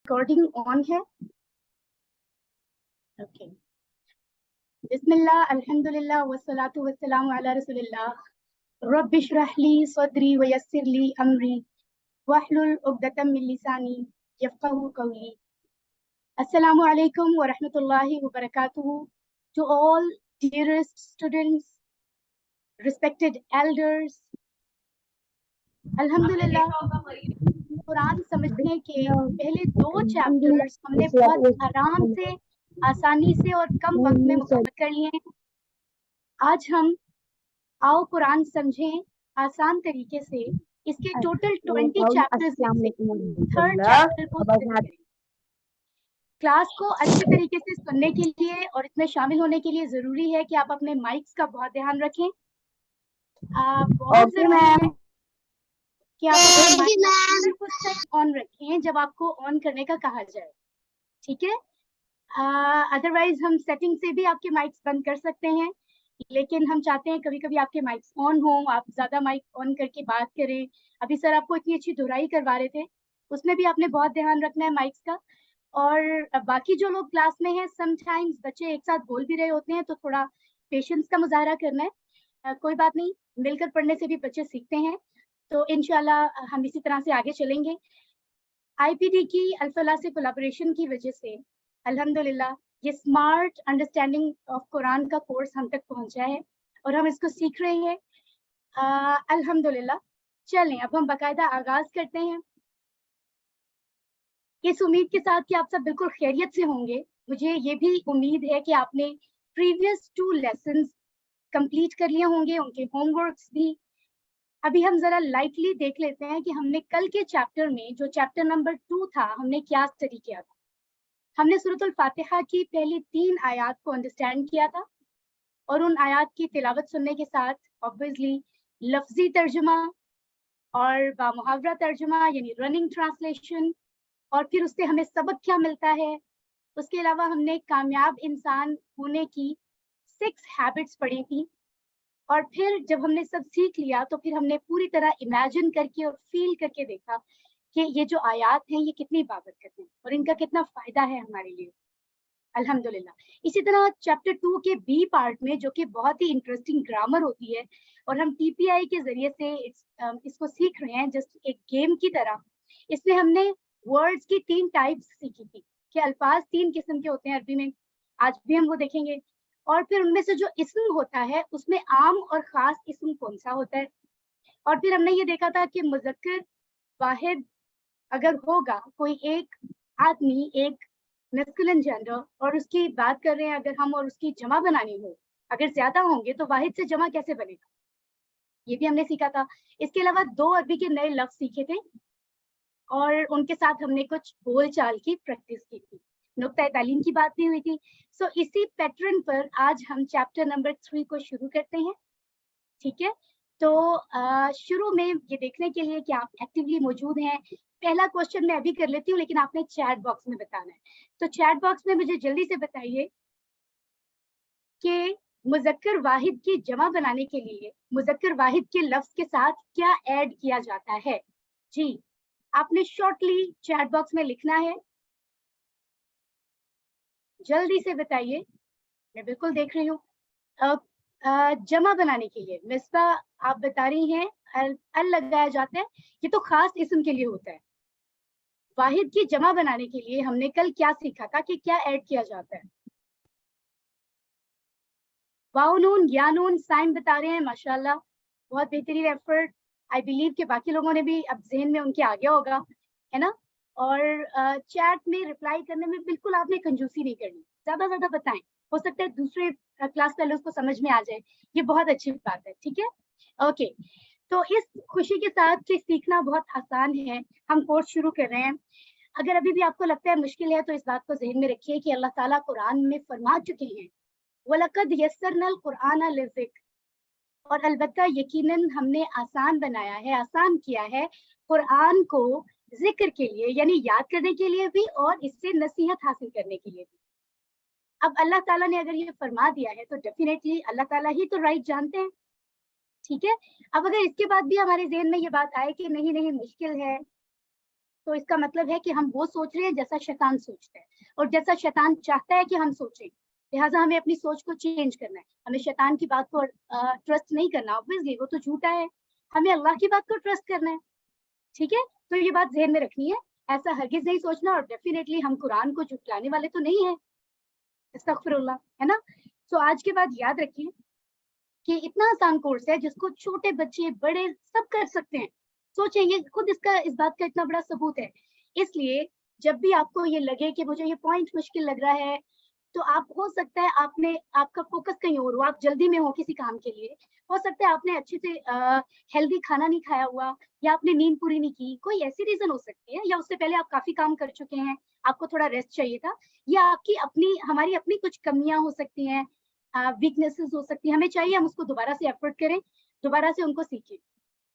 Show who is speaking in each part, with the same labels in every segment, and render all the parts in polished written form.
Speaker 1: Recording on है? Okay. बिस्मिल्लाह, अल्हम्दुलिल्लाह वस्सलातु वस्सलामु अला रसूलिल्लाह। रब्बि इश्रह ली सदरी व यस्सिर ली अमरी वहलुल उक़दतम मिन लिसानी यफ़क़हू क़ौली। अस्सलामु अलैकुम व रहमतुल्लाहि व बरकातुहू to all dearest students, respected elders. अल्हम्दुलिल्लाह, कुरान समझने के पहले 2 चैप्टर्स हमने बहुत आराम से, आसानी से और कम वक्त में मुकम्मल कर लिए हैं। आज हम आओ कुरान समझें आसान तरीके से, इसके टोटल 20 चैप्टर्स में से 3rd चैप्टर को स्टडी करेंगे। क्लास को अच्छे तरीके से सुनने के लिए और इसमें शामिल होने के लिए जरूरी है कि आप अपने माइक्स का बहुत ध्यान रखें। बहुत जरूरी है कि आप अपने माइक ऑन रखें जब आपको ऑन करने का कहा जाए, ठीक है? अदरवाइज हम सेटिंग से भी आपके माइक्स बंद कर सकते हैं, लेकिन हम चाहते हैं कभी कभी आपके माइक्स ऑन हो, आप ज्यादा माइक ऑन करके बात करें। अभी सर आपको इतनी अच्छी दोहराई करवा रहे थे, उसमें भी आपने बहुत ध्यान रखना है माइक्स का। और बाकी जो लोग क्लास में हैं, समटाइम्स बच्चे एक साथ बोल भी रहे होते हैं, तो थोड़ा पेशेंस का मुजाहरा करना है। कोई बात नहीं, मिलकर पढ़ने से भी बच्चे सीखते हैं, तो इंशाल्लाह हम इसी तरह से आगे चलेंगे। आईपीडी की अल्फला से कोलैबोरेशन की वजह से अल्हम्दुलिल्लाह ये स्मार्ट अंडरस्टैंडिंग ऑफ कुरान का कोर्स हम तक पहुंचा है और हम इसको सीख रहे हैं अल्हम्दुलिल्लाह। चलें अब हम बाकायदा आगाज करते हैं, इस उम्मीद के साथ कि आप सब बिल्कुल खैरियत से होंगे। मुझे ये भी उम्मीद है कि आपने प्रीवियस 2 लेसन्स कंप्लीट कर लिए होंगे, उनके होमवर्क्स भी। अभी हम जरा लाइटली देख लेते हैं कि हमने कल के चैप्टर में, जो चैप्टर नंबर 2 था, हमने क्या स्टडी किया था। हमने सूरतुल फातिहा की पहली 3 आयात को अंडरस्टैंड किया था और उन आयात की तिलावत सुनने के साथ ऑब्वियसली लफ्जी तर्जुमा और बामुहावरा तर्जुमा यानी रनिंग ट्रांसलेशन, और फिर उससे हमें सबक क्या मिलता है। उसके अलावा हमने कामयाब इंसान होने की 6 हैबिट्स पढ़ी थी, और फिर जब हमने सब सीख लिया तो फिर हमने पूरी तरह इमेजिन करके और फील करके देखा कि ये जो आयात हैं ये कितनी बाबरकत हैं और इनका कितना फायदा है हमारे लिए, अल्हम्दुलिल्लाह। इसी तरह चैप्टर 2 के बी पार्ट में, जो कि बहुत ही इंटरेस्टिंग ग्रामर होती है और हम टीपीआई के जरिए से इसको सीख रहे हैं जस्ट एक गेम की तरह, इसमें हमने वर्ड्स की 3 टाइप्स सीखी थी कि अल्फाज 3 किस्म के होते हैं अरबी में, आज भी हम वो देखेंगे। और फिर उनमें से जो इस्म होता है उसमें आम और खास इस्म कौन सा होता है। और फिर हमने ये देखा था कि मुज़क्कर वाहिद अगर होगा, कोई एक आदमी, एक मैस्कुलिन जेंडर, और उसकी बात कर रहे हैं अगर हम, और उसकी जमा बनानी हो, अगर ज्यादा होंगे तो वाहिद से जमा कैसे बनेगा, ये भी हमने सीखा था। इसके अलावा 2 अरबी के नए लफ्ज सीखे थे और उनके साथ हमने कुछ बोलचाल की प्रैक्टिस की थी, नुक्ता तालीम की बात भी हुई थी। सो इसी पैटर्न पर आज हम चैप्टर नंबर 3 को शुरू करते हैं, ठीक है? तो शुरू में ये देखने के लिए कि आप एक्टिवली मौजूद हैं, पहला क्वेश्चन मैं अभी कर लेती हूँ, लेकिन आपने चैट बॉक्स में बताना है। तो चैट बॉक्स में मुझे जल्दी से बताइए कि मुज़क्कर वाहिद की जमा बनाने के लिए मुज़क्कर वाहिद के लफ्ज के साथ क्या ऐड किया जाता है। जी, आपने शॉर्टली चैट बॉक्स में लिखना है, जल्दी से बताइए, मैं बिल्कुल देख रही हूँ। जमा बनाने के लिए मिसबा आप बता रही हैं अल लगाया जाता है, ये तो खास इस्म के लिए होता है। वाहिद की जमा बनाने के लिए हमने कल क्या सीखा था कि क्या ऐड किया जाता है। वाओ नून या नून साइन बता रहे हैं, माशाल्लाह, बहुत बेहतरीन एफर्ट। आई बिलीव कि बाकी लोगों ने भी अब ज़हन में उनके आ गया होगा, है ना? और चैट में रिप्लाई करने में बिल्कुल आपने कंजूसी नहीं करनी, ज्यादा बताएं, हो सकता है दूसरे क्लास फेलोज को समझ में आ जाए, ये बहुत अच्छी बात है, ठीक है? ओके, तो इस खुशी के साथ कि सीखना बहुत आसान है, हम कोर्स शुरू कर रहे हैं। अगर अभी भी आपको लगता है मुश्किल है तो इस बात को ज़हन में रखिए कि अल्लाह ताला कुरान में फरमा चुके हैं, वलक़द यस्सरनल कुरान लिज़िक्र, और अलबत्ता यकीनन हमने आसान बनाया है, आसान किया है कुरान को जिक्र के लिए, यानी याद करने के लिए भी और इससे नसीहत हासिल करने के लिए भी। अब अल्लाह ताला ने अगर ये फरमा दिया है तो डेफिनेटली अल्लाह ताला ही तो राइट जानते हैं, ठीक है? अब अगर इसके बाद भी हमारे ज़हन में ये बात आए कि नहीं मुश्किल है, تو اس کا مطلب ہے کہ ہم وہ سوچ رہے ہیں جیسا شیطان سوچتا ہے, اور جیسا شیطان چاہتا ہے کہ ہم سوچیں, لہٰذا ہمیں اپنی سوچ کو چینج کرنا ہے. ہمیں شیطان کی بات کو ٹرسٹ نہیں کرنا, obviously وہ تو جھوٹا ہے, ہمیں اللہ کی بات کو ٹرسٹ کرنا ہے. ٹھیک ہے, تو یہ بات ذہن میں رکھنی ہے, ایسا ہرگز نہیں سوچنا. اور ڈیفینیٹلی ہم قرآن کو جھٹلانے والے تو نہیں ہیں, استغفر اللہ, ہے نا. تو آج کے بعد یاد رکھیے کہ اتنا آسان کورس ہے جس کو چھوٹے بچے بڑے سب کر سکتے ہیں. سوچیں, یہ خود اس بات کا اتنا بڑا ثبوت ہے. اس لیے جب بھی آپ کو یہ لگے کہ مجھے یہ پوائنٹ مشکل لگ رہا ہے, تو آپ ہو سکتا ہے آپ کا فوکس کہیں اور ہو, آپ جلدی میں ہو کسی کام کے لیے, ہو سکتا ہے آپ نے اچھے سے ہیلدی کھانا نہیں کھایا ہوا, یا آپ نے نیند پوری نہیں کی, کوئی ایسی ریزن ہو سکتی ہے, یا اس سے پہلے آپ کافی کام کر چکے ہیں, آپ کو تھوڑا ریسٹ چاہیے تھا, یا آپ کی ہماری اپنی کچھ کمیاں ہو سکتی ہیں, ویکنیسز ہو سکتی ہیں. ہمیں چاہیے ہم اس کو دوبارہ سے ایفرٹ کریں, دوبارہ سے ان کو سیکھیں.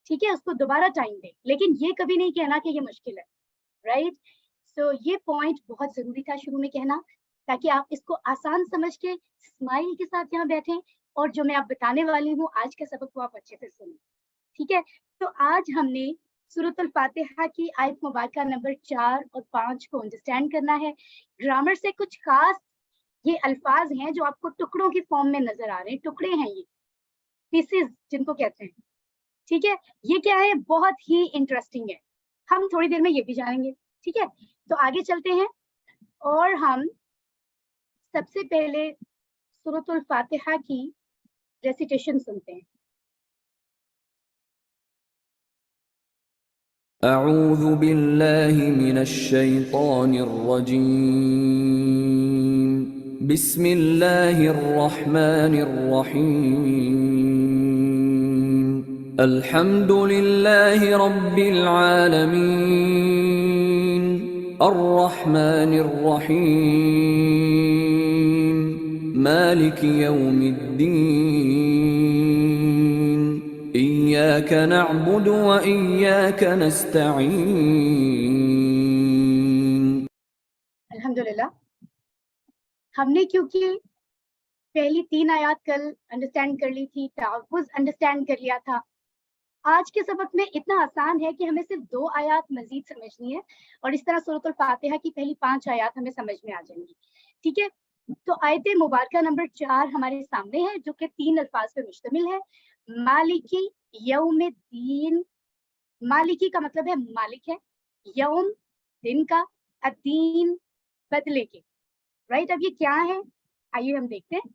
Speaker 1: ٹھیک ہے, اس کو دوبارہ ٹائم دیں, لیکن یہ کبھی نہیں کہنا کہ یہ مشکل ہے. رائٹ, سو یہ پوائنٹ بہت ضروری تھا شروع میں کہنا, تاکہ آپ اس کو آسان سمجھ کے اسمائل کے ساتھ یہاں بیٹھیں, اور جو میں آپ بتانے والی ہوں آج کے سبق کو آپ اچھے سے سنیں. ٹھیک ہے, تو آج ہم نے سورۃ الفاتحہ کی آیت مبارکہ نمبر 4 اور 5 کو انڈرسٹینڈ کرنا ہے. گرامر سے کچھ خاص یہ الفاظ ہیں جو آپ کو ٹکڑوں کی فارم میں نظر آ رہے ہیں, ٹکڑے ہیں یہ, پیسز جن کو کہتے ہیں. ٹھیک ہے, یہ کیا ہے, بہت ہی انٹرسٹنگ ہے, ہم تھوڑی دیر میں یہ بھی جانیں گے. ٹھیک ہے, تو آگے چلتے ہیں, اور ہم سب سے پہلے سورۃ الفاتحہ کی ریسیٹیشن سنتے ہیں.
Speaker 2: اعوذ باللہ من الشیطان الرجیم, بسم اللہ الرحمن الرحیم, الحمد للہ رب العالمین, الرحمن الرحیم, مالک یوم الدین, إياك نعبد وإياك نستعين.
Speaker 1: الحمدللہ, ہم نے کیونکہ پہلی 3 آیات کل انڈرسٹینڈ کر لی تھی, تحفظ انڈرسٹینڈ کر لیا تھا, آج کے سبق میں اتنا آسان ہے کہ ہمیں صرف 2 آیات مزید سمجھنی ہے, اور اس طرح سورۃ الفاتحہ کی پہلی 5 آیات ہمیں سمجھ میں آ جائیں گی. ٹھیک ہے, تو آیت مبارکہ نمبر 4 ہمارے سامنے ہے, جو کہ 3 الفاظ پہ مشتمل ہے. مالکی یوم الدین, مالکی کا مطلب ہے مالک ہے, یوم دن کا, الدین بدلے کے. رائٹ, اب یہ کیا ہے, آئیے ہم دیکھتے ہیں.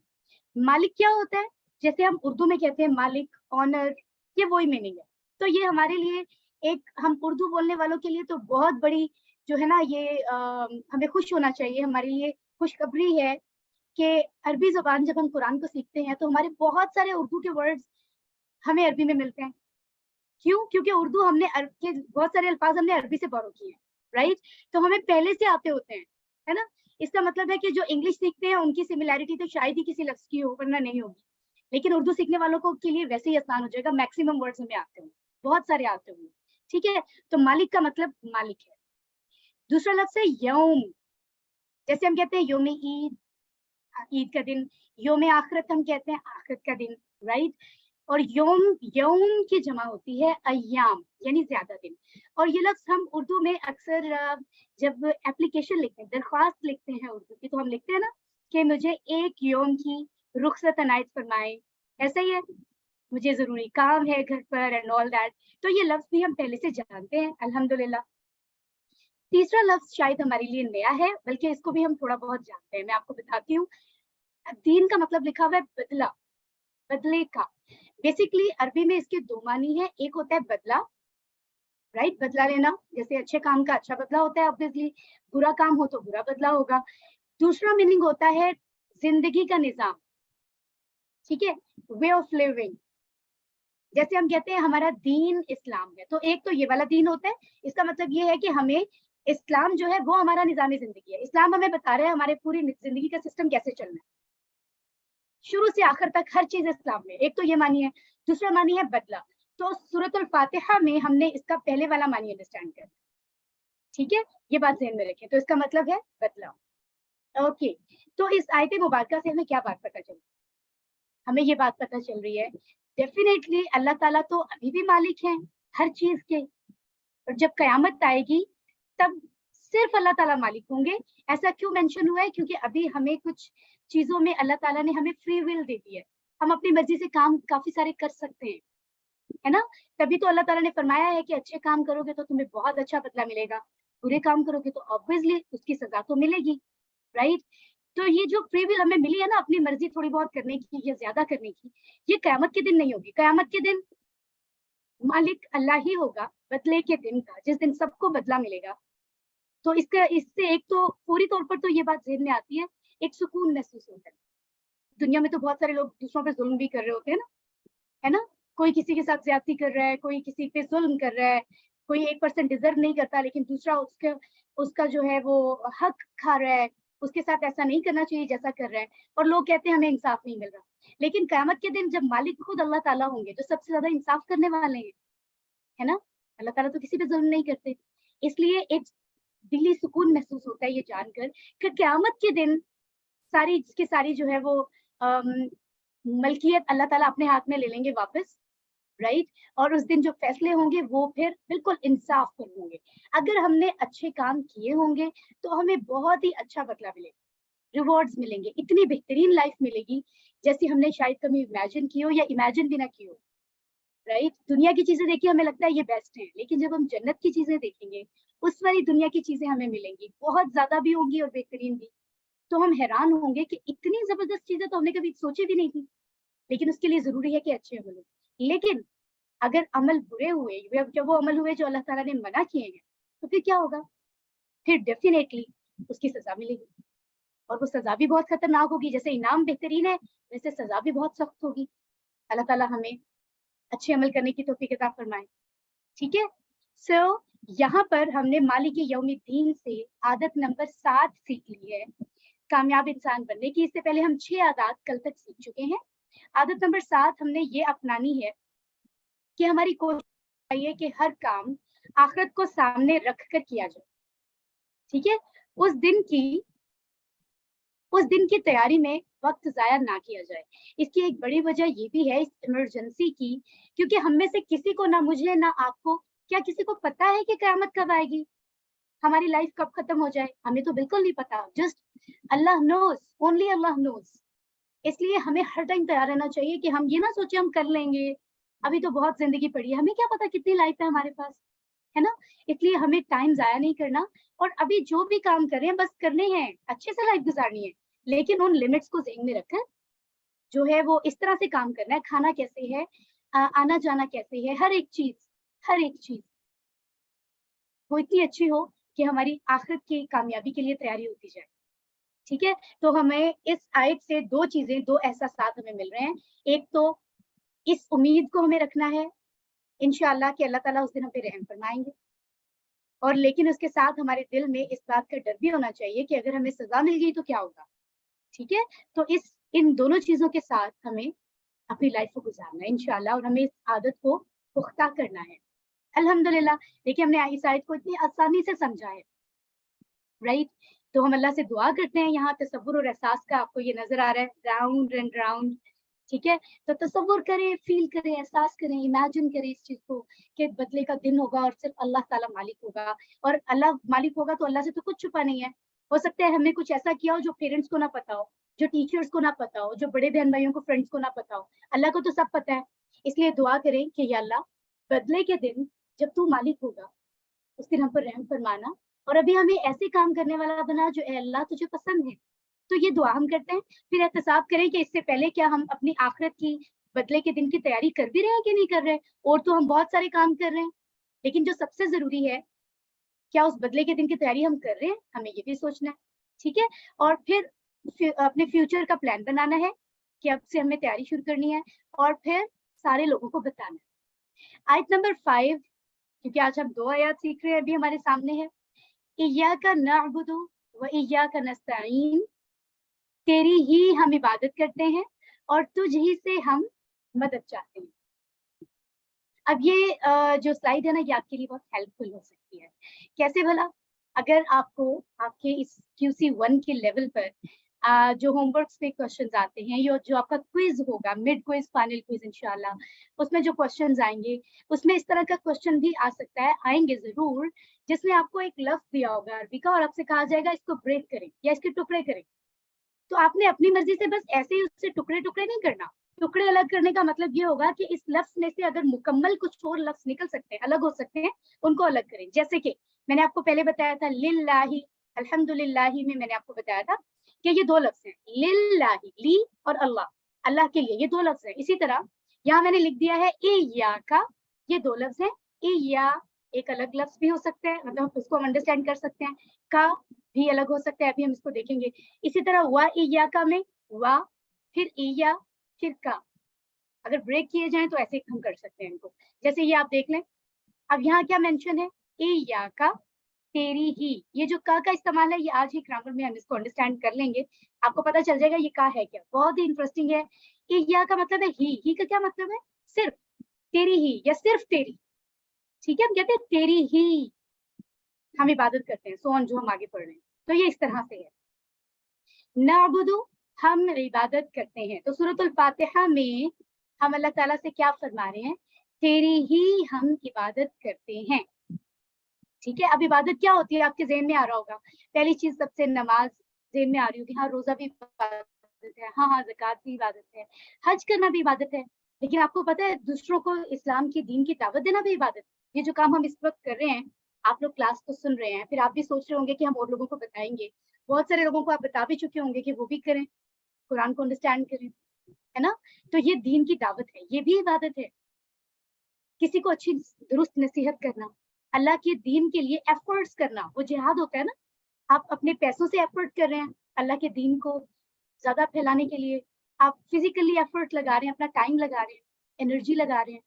Speaker 1: مالک کیا ہوتا ہے, جیسے ہم اردو میں کہتے ہیں مالک, آنر, یہ وہی میننگ ہے. تو یہ ہمارے لیے ایک, ہم اردو بولنے والوں کے لیے تو بہت بڑی جو ہے نا, یہ ہمیں خوش ہونا چاہیے, ہمارے لیے خوشخبری ہے کہ عربی زبان جب ہم قرآن کو سیکھتے ہیں تو ہمارے بہت سارے اردو کے ورڈز ہمیں عربی میں ملتے ہیں. کیوں؟ کیونکہ اردو ہم نے کے بہت سارے الفاظ ہم نے عربی سے بورو کیے ہیں. رائٹ, تو ہمیں پہلے سے آتے ہوتے ہیں, ہے نا. اس کا مطلب ہے کہ جو انگلش سیکھتے ہیں ان کی سملیرٹی تو شاید ہی کسی لفظ کی ہو, ورنہ نہیں ہوگی, لیکن اردو سیکھنے والوں کو کے لیے ویسے ہی آسان ہو جائے گا. میکسیمم ورڈز ہمیں آتے ہوں, بہت سارے آتے ہوں. ٹھیک ہے, تو مالک کا مطلب مالک ہے. دوسرا لفظ ہے یوم, جیسے ہم کہتے ہیں یوم عید, عید کا دن. یوم آخرت ہم کہتے ہیں آخرت کا دن. رائٹ, اور یوم کی جمع ہوتی ہے ایام, یعنی زیادہ دن. اور یہ لفظ ہم اردو میں اکثر جب اپلیکیشن لکھتے ہیں, درخواست لکھتے ہیں اردو کی, تو ہم لکھتے ہیں نا کہ مجھے 1 یوم کی رخصت عنایت فرمائے, ایسا ہی ہے, مجھے ضروری کام ہے گھر پر اینڈ آل دیٹ. تو یہ لفظ بھی ہم پہلے سے جانتے ہیں الحمدللہ. تیسرا لفظ شاید ہمارے لیے نیا ہے, بلکہ اس کو بھی ہم تھوڑا بہت جانتے ہیں. میں آپ کو بتاتی ہوں. دین کا مطلب لکھا ہوا ہے بدلہ, بدلے کا. بیسیکلی عربی میں اس کے 2 معنی ہیں. ایک ہوتا ہے بدلہ, رائٹ, بدلہ لینا, جیسے اچھے کام کا اچھا بدلہ ہوتا ہے, obviously برا کام ہو تو برا بدلہ ہوگا. دوسرا میننگ ہوتا ہے زندگی کا نظام. ٹھیک ہے, وے آف لیونگ, جیسے ہم کہتے ہیں ہمارا دین اسلام ہے, تو ایک تو یہ والا دین ہوتا ہے. اس کا مطلب یہ ہے کہ ہمیں اسلام جو ہے وہ ہمارا نظام زندگی ہے. اسلام ہمیں بتا رہا ہے ہمارے پوری زندگی کا سسٹم کیسے چلنا ہے, شروع سے آخر تک ہر چیز اسلام میں. ایک تو یہ معنی ہے. دوسرا معنی ہے بدلہ. تو سورۃ الفاتحہ میں ہم نے اس کا پہلے والا معنی انڈرسٹینڈ کرنا. ٹھیک ہے, یہ بات ذہن میں رکھیں. تو اس کا مطلب ہے بدلہ. اوکے, تو اس آیت مبارکہ سے ہمیں کیا بات پتہ چل رہی ہے؟ ہمیں یہ بات پتہ چل رہی ہے ڈیفینیٹلی اللہ تعالیٰ تو ابھی بھی مالک ہیں ہر چیز کے, اور جب قیامت آئے گی تب صرف اللہ تعالیٰ مالک ہوں گے. ایسا کیوں مینشن ہوا ہے؟ کیونکہ ابھی ہمیں کچھ چیزوں میں اللہ تعالیٰ نے ہمیں فری ول دے دی ہے, ہم اپنی مرضی سے کام کافی سارے کر سکتے ہیں, ہے نا. تبھی تو اللہ تعالیٰ نے فرمایا ہے کہ اچھے کام کرو گے تو تمہیں بہت اچھا بدلہ ملے گا, برے کام کرو گے تو آبویسلی اس کی سزا تو ملے گی, رائٹ. تو یہ جو فری ول ہمیں ملی ہے نا اپنی مرضی تھوڑی بہت کرنے کی یا زیادہ کرنے کی, یہ قیامت کے دن نہیں ہوگی. قیامت کے دن مالک اللہ ہی ہوگا بدلے کے دن کا, جس دن سب کو بدلہ ملے گا. تو اس سے ایک تو فوری طور پر تو یہ بات ذہن میں آتی ہے, ایک سکون محسوس ہوتا ہے. دنیا میں تو بہت سارے لوگ دوسروں پہ ظلم بھی کر رہے ہوتے ہیں نا, ہے نا. کوئی کسی کے ساتھ زیادتی کر رہا ہے, کوئی کسی پہ ظلم کر رہا ہے, کوئی 1% ڈیزرو نہیں کرتا لیکن دوسرا اس کا جو ہے وہ حق کھا رہا ہے, اس کے ساتھ ایسا نہیں کرنا چاہیے جیسا کر رہا ہے, اور لوگ کہتے ہیں ہمیں انصاف نہیں مل رہا. لیکن قیامت کے دن جب مالک خود اللہ تعالیٰ ہوں گے جو سب سے زیادہ انصاف کرنے والے ہیں, ہے نا. اللہ تعالیٰ تو کسی پہ ظلم نہیں کرتے, اس لیے ایک دلی سکون محسوس ہوتا ہے یہ جان کر کہ قیامت کے دن ساری جو ہے وہ ملکیت اللہ تعالیٰ اپنے ہاتھ میں لے لیں گے واپس, رائٹ. اور اس دن جو فیصلے ہوں گے وہ پھر بالکل انصاف پر ہوں گے. اگر ہم نے اچھے کام کیے ہوں گے تو ہمیں بہت ہی اچھا بدلہ ملے گا, ریوارڈز ملیں گے, اتنی بہترین لائف ملے گی جیسی ہم نے شاید کبھی امیجن کی ہو یا امیجن بھی نہ کی ہو, رائٹ. دنیا کی چیزیں دیکھیں ہمیں لگتا ہے یہ بیسٹ ہے, لیکن جب ہم جنت کی چیزیں دیکھیں گے اس والی دنیا کی چیزیں ہمیں ملیں گی, بہت زیادہ بھی ہوں گی اور بہترین بھی. تو ہم حیران ہوں گے کہ اتنی زبردست چیزیں تو ہم نے کبھی سوچی بھی نہیں تھی, لیکن اس کے لیے ضروری ہے کہ اچھے عمل ہوں. لیکن اگر عمل برے ہوئے, جب وہ عمل ہوئے جو اللہ تعالیٰ نے منع کیے ہیں, تو پھر کیا ہوگا؟ پھر ڈیفینیٹلی اس کی سزا ملے گی, اور وہ سزا بھی بہت خطرناک ہوگی. جیسے انعام بہترین ہے ویسے سزا بھی بہت سخت ہوگی. اللہ تعالیٰ ہمیں اچھے عمل کرنے کی توفیق عطا فرمائے. ٹھیک ہے. سو یہاں پر ہم نے مالک یوم الدین سے عادت نمبر 7 سیکھ لی ہے کامیاب انسان بننے کی. اس سے پہلے ہم 6 عادات کل تک سیکھ چکے ہیں. عادت نمبر 7 ہم نے یہ اپنانی ہے کہ ہماری کوشش چاہیے کہ ہر کام آخرت کو سامنے رکھ کر کیا جائے. ٹھیک ہے. اس دن کی تیاری میں وقت ضائع نہ کیا جائے. اس کی ایک بڑی وجہ یہ بھی ہے اس ایمرجنسی کی, کیونکہ ہم میں سے کسی کو, نہ مجھے نہ آپ کو, کیا کسی کو پتا ہے کہ قیامت کب آئے گی, ہماری لائف کب ختم ہو جائے؟ ہمیں تو بالکل نہیں پتا. جسٹ اللہ نوز, اونلی اللہ نوز. اس لیے ہمیں ہر ٹائم تیار رہنا چاہیے کہ ہم یہ نہ سوچیں ہم کر لیں گے, ابھی تو بہت زندگی پڑی ہے, ہمیں کیا پتا کتنی لائف ہے ہمارے پاس, ہے نا. اس لیے ہمیں ٹائم ضائع نہیں کرنا, اور ابھی جو بھی کام کر رہے ہیں بس کرنے ہیں, اچھے سے لائف گزارنی ہے, لیکن ان لمٹس کو ذہن میں رکھیں. جو ہے وہ اس طرح سے کام کرنا ہے, کھانا کیسے ہے, آنا جانا کیسے ہے, ہر ایک چیز وہ اتنی اچھی ہو کہ ہماری آخرت کی کامیابی کے لیے تیاری ہوتی جائے. ٹھیک ہے. تو ہمیں اس آیت سے 2 چیزیں, 2 احساسات ہمیں مل رہے ہیں. ایک تو اس امید کو ہمیں رکھنا ہے انشاءاللہ کہ اللہ تعالیٰ اس دن ہم پہ رحم فرمائیں گے, اور لیکن اس کے ساتھ ہمارے دل میں اس بات کا ڈر بھی ہونا چاہیے کہ اگر ہمیں سزا مل گئی تو کیا ہوگا. ٹھیک ہے. تو ان دونوں چیزوں کے ساتھ ہمیں اپنی لائف کو گزارنا ہے انشاءاللہ, اور ہمیں اس عادت کو پختہ کرنا ہے. الحمدللہ. دیکھیے ہم نے اس آیت کو اتنی آسانی سے سمجھا ہے, رائٹ. تو ہم اللہ سے دعا کرتے ہیں. یہاں تصور اور احساس کا آپ کو یہ نظر آ رہا ہے, راؤنڈ اینڈ راؤنڈ. ٹھیک ہے. تو تصور کریں, فیل کریں, احساس کریں, امیجن کریں اس چیز کو کہ بدلے کا دن ہوگا اور صرف اللہ تعالیٰ مالک ہوگا, اور اللہ مالک ہوگا تو اللہ سے تو کچھ چھپا نہیں ہے. ہو سکتا ہے ہم نے کچھ ایسا کیا ہو جو پیرنٹس کو نہ پتا ہو, جو ٹیچرس کو نہ پتا ہو, جو بڑے بہن بھائیوں کو, فرینڈس کو نہ پتا ہو. اللہ کو تو سب پتا ہے. اس لیے دعا کریں کہ یا اللہ بدلے کے دن جب تو مالک ہوگا اس دن ہم پر رحم فرمانا, اور ابھی ہمیں ایسے کام کرنے والا بنا جو اے اللہ تجھے پسند ہے. تو یہ دعا ہم کرتے ہیں. پھر احتساب کریں کہ اس سے پہلے کیا ہم اپنی آخرت کی بدلے کے دن کی تیاری کر بھی رہے ہیں کہ نہیں کر رہے. اور تو ہم بہت سارے کام کر رہے ہیں, لیکن جو سب سے ضروری ہے کیا اس بدلے کے دن کی تیاری ہم کر رہے ہیں, ہمیں یہ بھی سوچنا ہے. ٹھیک ہے. اور پھر اپنے فیوچر کا پلان بنانا ہے کہ اب سے ہمیں تیاری شروع کرنی ہے, اور پھر سارے لوگوں کو بتانا ہے. آیت نمبر 5, کیونکہ آج ہم 2 آیات سیکھ رہے ہیں, ابھی ہمارے سامنے ہے. ایاک نعبد و ایاک نستعین, تیری ہی ہم عبادت کرتے ہیں اور تجھ ہی سے ہم مدد چاہتے ہیں. اب یہ جو سلائیڈ ہے نا, یہ آپ کے لیے بہت ہیلپ فل ہو سکتی ہے. کیسے بھلا؟ اگر آپ کو آپ کے اس QC1 کے لیول پر जो होमवर्क्स पे क्वेश्चंस आते हैं, या जो आपका क्विज होगा, मिड क्विज फाइनल क्विज इंशाल्लाह, उसमें जो क्वेश्चंस आएंगे उसमें इस तरह का क्वेश्चन भी आ सकता है, आएंगे जरूर, जिसमें आपको एक लफ्ज दिया होगा अरबी का और आपसे कहा जाएगा इसको ब्रेक करें या इसके टुकड़े करें। तो आपने अपनी मर्जी से बस ऐसे ही उससे टुकड़े टुकड़े नहीं करना। टुकड़े अलग करने का मतलब ये होगा कि इस लफ्ज में से अगर मुकम्मल कुछ और लफ्ज निकल सकते हैं, अलग हो सकते हैं, उनको अलग करें। जैसे कि मैंने आपको पहले बताया था लिल्लाही, अल्हम्दुलिल्लाही में मैंने आपको बताया था कि ये दो लफ्ज हैं, लिल्लाही, ली और अल्लाह, अल्लाह के लिए, ये दो लफ्ज हैं। इसी तरह यहाँ मैंने लिख दिया है इय्याका, ये दो लफ्ज हैं। इय्या एक अलग लफ्ज भी हो सकता है, मतलब उसको हम अंडरस्टैंड कर सकते हैं, का भी अलग हो सकता है, अभी हम इसको देखेंगे। इसी तरह वा इय्याका में वा, फिर इया, फिर का, अगर ब्रेक किए जाएं तो ऐसे हम कर सकते हैं इनको। जैसे ये आप देख लें, अब यहाँ क्या मेंशन है, इय्याका, तेरी ही, ये जो का इस्तेमाल है ये आज ही ग्रामर में हम इसको अंडरस्टैंड कर लेंगे, आपको पता चल जाएगा ये का है क्या, बहुत ही इंटरेस्टिंग है। इया का मतलब है ही का क्या मतलब है, सिर्फ, तेरी ही या सिर्फ तेरी, ठीक है, हम कहते हैं तेरी ही हम इबादत करते हैं, सो ऑन, जो हम आगे पढ़ रहे हैं। तो ये इस तरह से है, नाबुदु, हम इबादत करते हैं। तो सूरतुल फातिहा में हम अल्लाह ताला से क्या फरमा रहे हैं, तेरी ही हम इबादत करते हैं, ठीक है। अब इबादत क्या होती है आपके ज़हन में आ रहा होगा, पहली चीज सबसे नमाज ज़हन में आ रही होगी, हाँ रोजा भी इबादत है, हाँ ज़कात भी इबादत है, हज करना भी इबादत है। लेकिन आपको पता है दूसरों को इस्लाम की दीन की दावत देना भी इबादत है। ये जो काम हम इस वक्त कर रहे हैं, आप लोग क्लास को सुन रहे हैं, फिर आप भी सोच रहे होंगे कि हम और लोगों को बताएंगे, बहुत सारे लोगों को आप बता भी चुके होंगे कि वो भी करें, कुरान को अंडरस्टैंड करें, है ना। तो ये दीन की दावत है, ये भी इबादत है। किसी को अच्छी दुरुस्त नसीहत करना, अल्लाह के दीन के लिए एफर्ट्स करना, वो जिहाद होता है ना, आप अपने पैसों से एफर्ट कर रहे हैं अल्लाह के दीन को ज्यादा फैलाने के लिए, आप फिजिकली एफर्ट लगा रहे हैं, अपना टाइम लगा रहे हैं, एनर्जी लगा रहे हैं,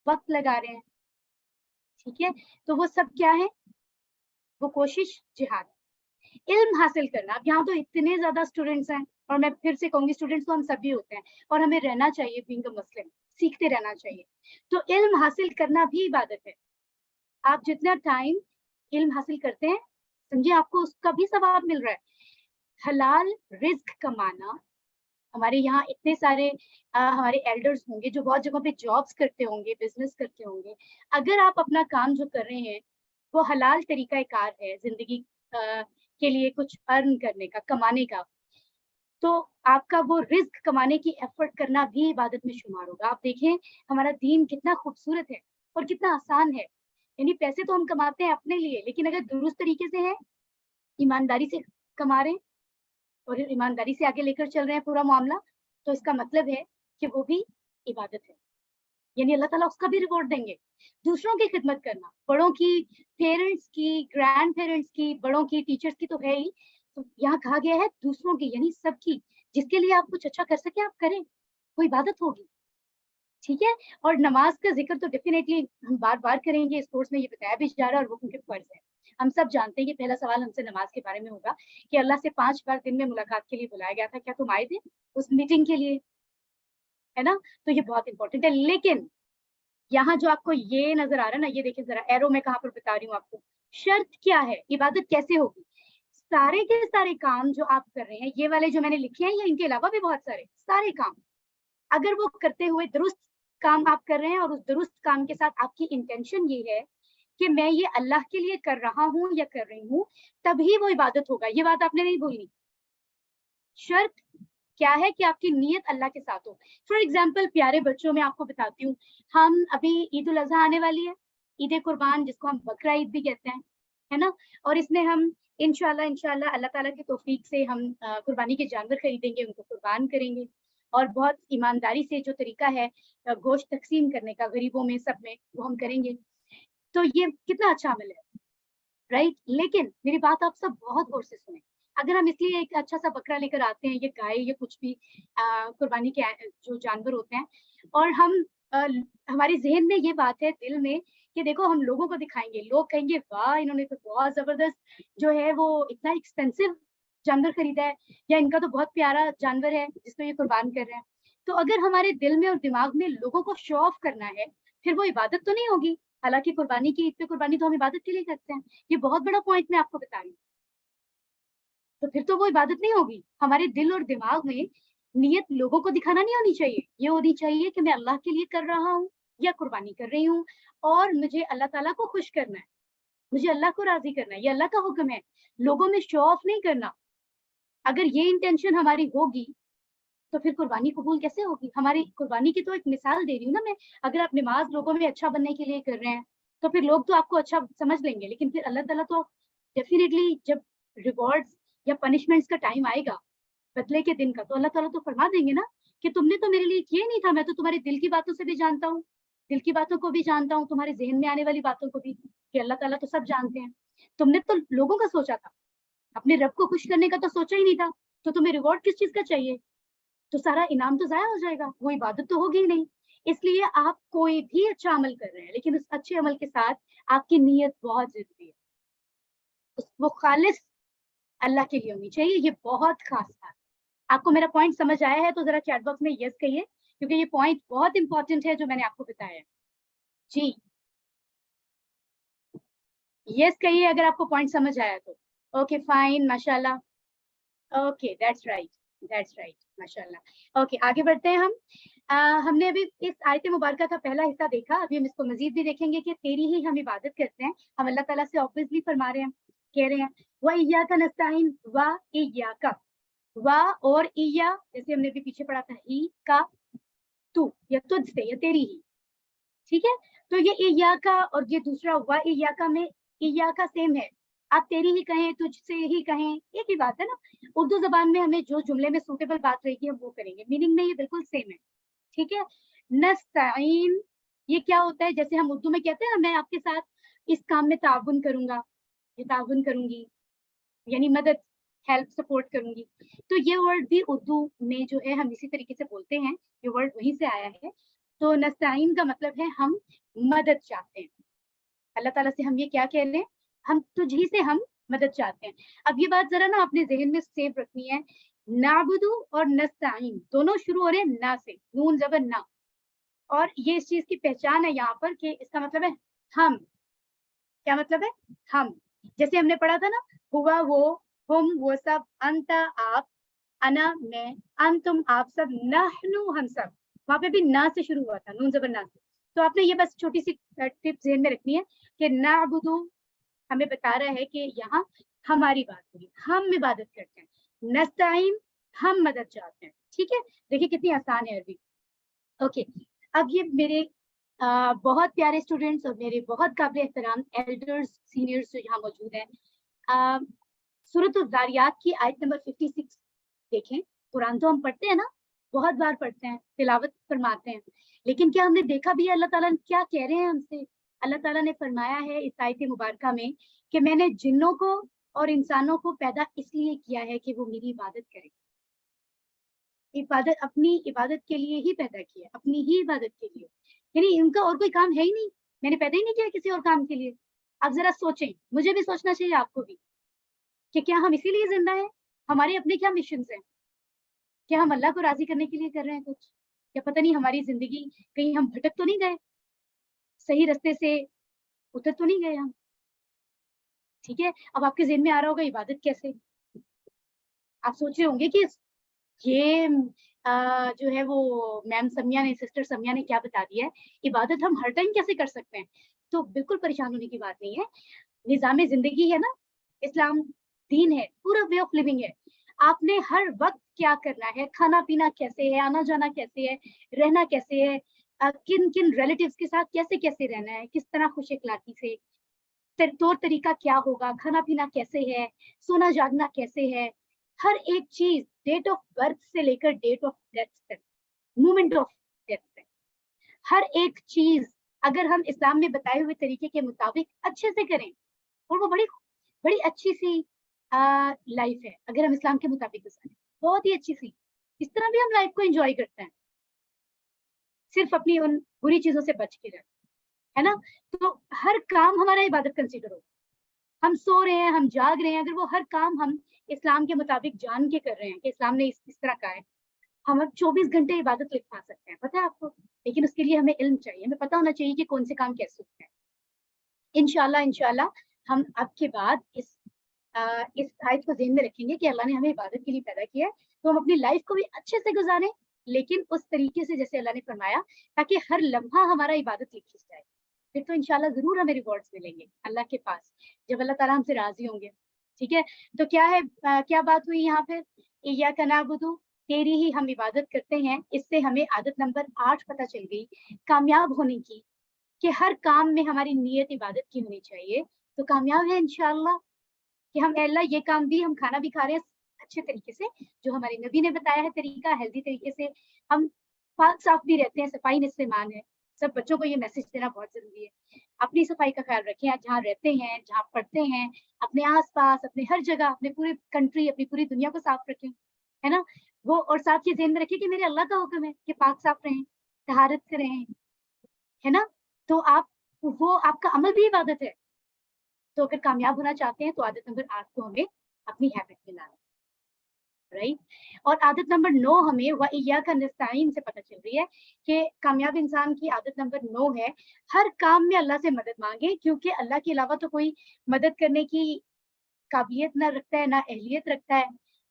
Speaker 1: वक्त लगा रहे हैं, ठीक है। तो वो सब क्या है, वो कोशिश जिहाद। इल्म हासिल करना, अब यहाँ तो इतने ज्यादा स्टूडेंट्स हैं, और मैं फिर से कहूंगी स्टूडेंट्स तो हम सभी होते हैं, और हमें रहना चाहिए बीइंग अ मुस्लिम, सीखते रहना चाहिए। तो इल्म हासिल करना भी इबादत है। आप जितना टाइम इल्म हासिल करते हैं, समझिए आपको उसका भी सवाब मिल रहा है। हलाल रिस्क कमाना, हमारे यहाँ इतने सारे हमारे एल्डर्स होंगे जो बहुत जगहों पे जॉब्स करते होंगे, बिजनेस करते होंगे, अगर आप अपना काम जो कर रहे हैं वो हलाल तरीका कार है जिंदगी के लिए कुछ अर्न करने का, कमाने का, तो आपका वो रिस्क कमाने की एफर्ट करना भी इबादत में शुमार होगा। आप देखें हमारा दीन कितना खूबसूरत है और कितना आसान है, यानी पैसे तो हम कमाते हैं अपने लिए, लेकिन अगर दुरुस्त तरीके से है, ईमानदारी से कमा रहे हैं और ईमानदारी से आगे लेकर चल रहे हैं पूरा मामला, तो इसका मतलब है कि वो भी इबादत है, यानी अल्लाह ताला उसका भी रिवॉर्ड देंगे। दूसरों की खिदमत करना, बड़ों की, पेरेंट्स की, ग्रैंड पेरेंट्स की, बड़ों की, टीचर्स की तो है ही, तो यहाँ कहा गया है दूसरों की, यानी सबकी, जिसके लिए आप कुछ अच्छा कर सके आप करें, वो इबादत होगी, ठीक है। और नमाज का जिक्र तो डेफिनेटली हम बार बार करेंगे, इस कोर्स में ये बताया भी जा रहा है और वो क्योंकि फर्ज है। हम सब जानते हैं कि पहला सवाल हमसे नमाज के बारे में होगा कि अल्लाह से 5 बार दिन में मुलाकात के लिए बुलाया गया था, क्या तुम आए थे उस मीटिंग के लिए, है ना। तो ये बहुत इंपॉर्टेंट है। लेकिन यहाँ जो आपको ये नजर आ रहा है ना, ये देखिए जरा एरो में कहाँ पर बता रही हूँ आपको, शर्त क्या है, इबादत कैसे होगी। सारे के सारे काम जो आप कर रहे हैं, ये वाले जो मैंने लिखे हैं, ये इनके अलावा भी बहुत सारे काम, अगर वो करते हुए दुरुस्त काम आप कर रहे हैं और उस दुरुस्त काम के साथ आपकी इंटेंशन ये है कि मैं ये अल्लाह के लिए कर रहा हूँ या कर रही हूँ, तभी वो इबादत होगा। ये बात आपने नहीं भूलनी। शर्त क्या है कि आपकी नीयत अल्लाह के साथ हो। फॉर एग्जाम्पल प्यारे बच्चों में आपको बताती हूँ, हम अभी ईद उल अजहा आने वाली है, ईद कुर्बान जिसको हम बकरा ईद भी कहते हैं, है ना। और इसमें हम इंशाल्लाह अल्लाह ताला की तौफीक से हम कुर्बानी के जानवर खरीदेंगे, उनको कुर्बान करेंगे, और बहुत ईमानदारी से जो तरीका है गोश्त तकसीम करने का गरीबों में, सब में, वो हम करेंगे। तो ये कितना अच्छा अमल है, राइट। लेकिन मेरी बात आप सब बहुत गौर से सुने, अगर हम इसलिए एक अच्छा सा बकरा लेकर आते हैं, ये गाय या कुछ भी कुर्बानी के जो जानवर होते हैं, और हम हमारे जहन में ये बात है, दिल में, कि देखो हम लोगों को दिखाएंगे, लोग कहेंगे वाह इन्होंने तो बहुत जबरदस्त जो है वो इतना एक्सपेंसिव जानवर खरीदा है, या इनका तो बहुत प्यारा जानवर है जिसको ये कुर्बान कर रहे हैं। तो अगर हमारे दिल में और दिमाग में लोगों को शो ऑफ करना है, फिर वो इबादत तो नहीं होगी। हालांकि कुर्बानी की, ईद पे कुर्बानी तो हम इबादत के लिए करते हैं। ये बहुत बड़ा पॉइंट मैं आपको बता रही हूँ। تو پھر تو وہ عبادت نہیں ہوگی. ہمارے دل اور دماغ میں نیت لوگوں کو دکھانا نہیں ہونی چاہیے, یہ ہونی چاہیے کہ میں اللہ کے لیے کر رہا ہوں یا قربانی کر رہی ہوں, اور مجھے اللہ تعالیٰ کو خوش کرنا ہے, مجھے اللہ کو راضی کرنا ہے, یہ اللہ کا حکم ہے, لوگوں میں شو آف نہیں کرنا. اگر یہ انٹینشن ہماری ہوگی تو پھر قربانی قبول کیسے ہوگی؟ ہماری قربانی کی تو ایک مثال دے رہی ہوں نا میں. اگر آپ نماز لوگوں میں اچھا بننے کے لیے کر رہے ہیں تو پھر لوگ تو آپ کو اچھا سمجھ لیں گے, لیکن پھر اللہ تعالیٰ تو ڈیفینیٹلی جب ریوارڈز یا پنشمنٹس کا ٹائم آئے گا, بدلے کے دن کا, تو اللہ تعالیٰ تو فرما دیں گے نا کہ تم نے تو میرے لیے کیے نہیں تھا, میں تو تمہارے دل کی باتوں سے بھی جانتا ہوں, دل کی باتوں کو بھی جانتا ہوں, تمہارے ذہن میں آنے والی باتوں کو بھی, کہ اللہ تعالیٰ تو سب جانتے ہیں. تم نے تو لوگوں کا سوچا تھا, اپنے رب کو خوش کرنے کا تو سوچا ہی نہیں تھا, تو تمہیں ریوارڈ کس چیز کا چاہیے؟ تو سارا انعام تو ضائع ہو جائے گا, وہ عبادت تو ہوگی ہی نہیں. اس لیے آپ کوئی بھی اچھا عمل کر رہے ہیں, لیکن اس اچھے عمل کے ساتھ آپ کی نیت بہت ضروری ہے, وہ خالص اللہ کے لیے ہونی چاہیے. یہ بہت خاص بات. آپ کو میرا پوائنٹ سمجھ آیا ہے تو ذرا چیٹ باکس میں یس کہیے, کیونکہ یہ پوائنٹ بہت امپورٹنٹ ہے جو میں نے آپ کو بتایا ہے. جی یس کہیے اگر آپ کو پوائنٹ سمجھ آیا تو. اوکے فائن, ماشاء اللہ. اوکے دیٹس رائٹ ماشاء اللہ. اوکے آگے بڑھتے ہیں ہم. ہم نے ابھی اس آیت مبارکہ کا پہلا حصہ دیکھا, ابھی ہم اس کو مزید بھی دیکھیں گے کہ تیری ہی ہم عبادت کرتے ہیں. ہم اللہ تعالیٰ سے آبویسلی فرما رہے ہیں, کہہ رہے ہیں وَإِيَّاكَ نَسْتَعِينُ وَإِيَّاكَ, وا اور ایا جیسے ہم نے بھی پیچھے پڑھا تھا, ہی کا تو, یا تجھ سے, یا تیری ہی. ٹھیک ہے, تو یہ ایاکا اور یہ دوسرا وا ایاکا میں ایاکا سیم ہے. آپ تیری ہی کہیں, تجھ سے ہی کہیں, ایک ہی بات ہے نا. اردو زبان میں ہمیں جو جملے میں سوٹیبل بات رہے گی ہم وہ کریں گے, میننگ میں یہ بالکل سیم ہے. ٹھیک ہے. نستعین یہ کیا ہوتا ہے؟ جیسے ہم اردو میں کہتے ہیں نا, میں آپ کے ساتھ اس کام میں تعاون کروں گا, یہ تعاون کروں گی, یعنی مدد, ہیلپ, سپورٹ کروں گی. تو یہ ورڈ بھی اردو میں جو ہے ہم اسی طریقے سے بولتے ہیں, یہ ورڈ وہیں سے آیا ہے. تو نستعین کا مطلب ہے ہم مدد چاہتے ہیں. اللہ تعالیٰ سے ہم یہ کیا کہہ رہے ہیں, ہم تجھ ہی سے ہم مدد چاہتے ہیں. اب یہ بات ذرا نا اپنے ذہن میں سیو رکھنی ہے, نعبدو اور نستعین دونوں شروع ہو رہے ہیں نا سے, نون زبر نا. اور یہ اس چیز کی پہچان ہے یہاں پر کہ اس کا مطلب ہے ہم. کیا مطلب ہے؟ ہم. جیسے ہم نے پڑھا تھا نا, ہوا وہ, ہم وہ سب, انتا آپ, انا میں, انتم آپ سب, نحنو ہم سب. وہاں پہ بھی نا سے شروع ہوا تھا, نون زبر نا سے. تو آپ نے یہ بس چھوٹی سی ٹپ ذہن میں رکھنی ہے کہ نعبدو ہمیں بتا رہا ہے کہ یہاں ہماری بات ہوگی, ہم عبادت کرتے ہیں. نستعین ہم مدد چاہتے ہیں. ٹھیک ہے, دیکھیے کتنی آسان ہے عربی. اوکے, اب یہ میرے بہت پیارے اسٹوڈینٹس اور میرے بہت قابل احترام ایلڈرز, سینئرز جو یہاں موجود ہیں, سورۃ الذاریات کی آیت نمبر 56 دیکھیں. قرآن تو ہم پڑھتے ہیں نا, بہت بار پڑھتے ہیں, تلاوت فرماتے ہیں, لیکن کیا ہم نے دیکھا بھی ہے اللہ تعالیٰ کیا کہہ رہے ہیں ہم سے؟ اللہ تعالیٰ نے فرمایا ہے اس آیت مبارکہ میں کہ میں نے جنوں کو اور انسانوں کو پیدا اس لیے کیا ہے کہ وہ میری عبادت کریں. عبادت, اپنی عبادت کے لیے ہی پیدا کیا, اپنی ہی عبادت کے لیے, یعنی ان کا اور کوئی کام ہے ہی نہیں. میں نے پیدا ہی نہیں کیا کسی اور کام کے لیے. آپ ذرا سوچیں, مجھے بھی سوچنا چاہیے, آپ کو بھی, کہ کیا ہم اسی لیے زندہ ہیں؟ ہمارے اپنے کیا مشنز ہیں؟ کیا ہم اللہ کو راضی کرنے کے لیے کر رہے ہیں کچھ, یا پتہ نہیں ہماری زندگی کہیں ہم بھٹک تو نہیں گئے, صحیح رستے سے اتر تو نہیں گئے ہم؟ ٹھیک ہے. اب آپ کے ذہن میں آ رہا ہوگا عبادت کیسے, آپ سوچ رہے ہوں گے کہ یہ جو ہے وہ میم سمیہ نے, سسٹر سمیہ نے کیا بتا دیا ہے, عبادت ہم ہر ٹائم کیسے کر سکتے ہیں؟ تو بالکل پریشان ہونے کی بات نہیں ہے. نظام زندگی ہے نا, اسلام دین ہے, پورا وے آف لیونگ ہے. آپ نے ہر وقت کیا کرنا ہے, کھانا پینا کیسے ہے, آنا جانا کیسے ہے, رہنا کیسے ہے, کن کن ریلیٹیوز کے ساتھ کیسے کیسے رہنا ہے, کس طرح خوش اخلاقی سے, طور طریقہ کیا ہوگا, کھانا پینا کیسے ہے, سونا جاگنا کیسے ہے, ہر ایک چیز, ڈیٹ آف برتھ سے لے کر ڈیٹ آف ڈیتھ تک, مومنٹ آف ڈیتھ تک, ہر ایک چیز اگر ہم اسلام میں بتائے ہوئے طریقے کے مطابق اچھے سے کریں, اور وہ بڑی بڑی اچھی سی لائف ہے اگر ہم اسلام کے مطابق گزاریں, بہت ہی اچھی سی. اس طرح بھی ہم لائف کو انجوائے کرتے ہیں, صرف اپنی ان بری چیزوں سے بچ کے رہتے, ہے نا. تو ہر کام ہمارا عبادت کنسیڈر ہو. ہم سو رہے ہیں, ہم جاگ رہے ہیں, اگر وہ ہر کام ہم اسلام کے مطابق جان کے کر رہے ہیں کہ اسلام نے اس طرح کہا ہے, ہم اب 24 گھنٹے عبادت لکھا سکتے ہیں, پتہ ہے آپ کو. لیکن اس کے لیے ہمیں علم چاہیے, ہمیں پتہ ہونا چاہیے کہ کون سے کام کیسے ہوتے ہیں. انشاءاللہ ہم اب کے بعد اس इस आयत को ज़हन में रखेंगे कि अल्लाह ने हमें इबादत के लिए पैदा किया है, तो हम अपनी लाइफ को भी अच्छे से गुजारें, लेकिन उस तरीके से जैसे अल्लाह ने फरमाया, ताकि हर लम्हा हमारा इबादत लिखी जाए। फिर तो इंशाल्लाह ज़रूर हमें रिवॉर्ड्स मिलेंगे अल्लाह के पास, जब अल्लाह ताला हमसे राज़ी होंगे। ठीक है? तो क्या है, क्या बात हुई यहाँ पे? इय्याका नअबुदु, तेरी ही हम इबादत करते हैं। इससे हमें आदत नंबर 8 पता चल गई कामयाब होने की, कि हर काम में हमारी नीयत इबादत की होनी चाहिए। तो कामयाब है इंशाल्लाह कि हम अल्लाह ये काम भी, हम खाना भी खा रहे हैं अच्छे तरीके से, जो हमारे नबी ने बताया है तरीका, हेल्दी तरीके से। हम पाक साफ भी रहते हैं, सफाई निस्फ़े ईमान है। सब बच्चों को ये मैसेज देना बहुत ज़रूरी है। अपनी सफाई का ख्याल रखें, आप जहाँ रहते हैं, जहाँ पढ़ते हैं, अपने आस-पास, अपने हर जगह, अपने पूरे कंट्री, अपनी पूरी दुनिया को साफ रखें, है ना? वो और साथ ये ज़हन में रखें कि मेरे अल्लाह का हुक्म है कि पाक साफ रहें, तहारत से रहें, है ना? तो आप, वो आपका अमल भी इबादत है। तो अगर कामयाब होना चाहते हैं तो आदत नंबर 8 को हमें अपनी हैबिट में लाना है, राइट? और आदत नंबर 9 हमें व इय्याका नस्तईन से पता चल रही है कि कामयाब इंसान की आदत नंबर 9 है, हर काम में अल्लाह से मदद मांगे, क्योंकि अल्लाह के अलावा तो कोई मदद करने की काबिलियत ना रखता है, ना अहलियत रखता है,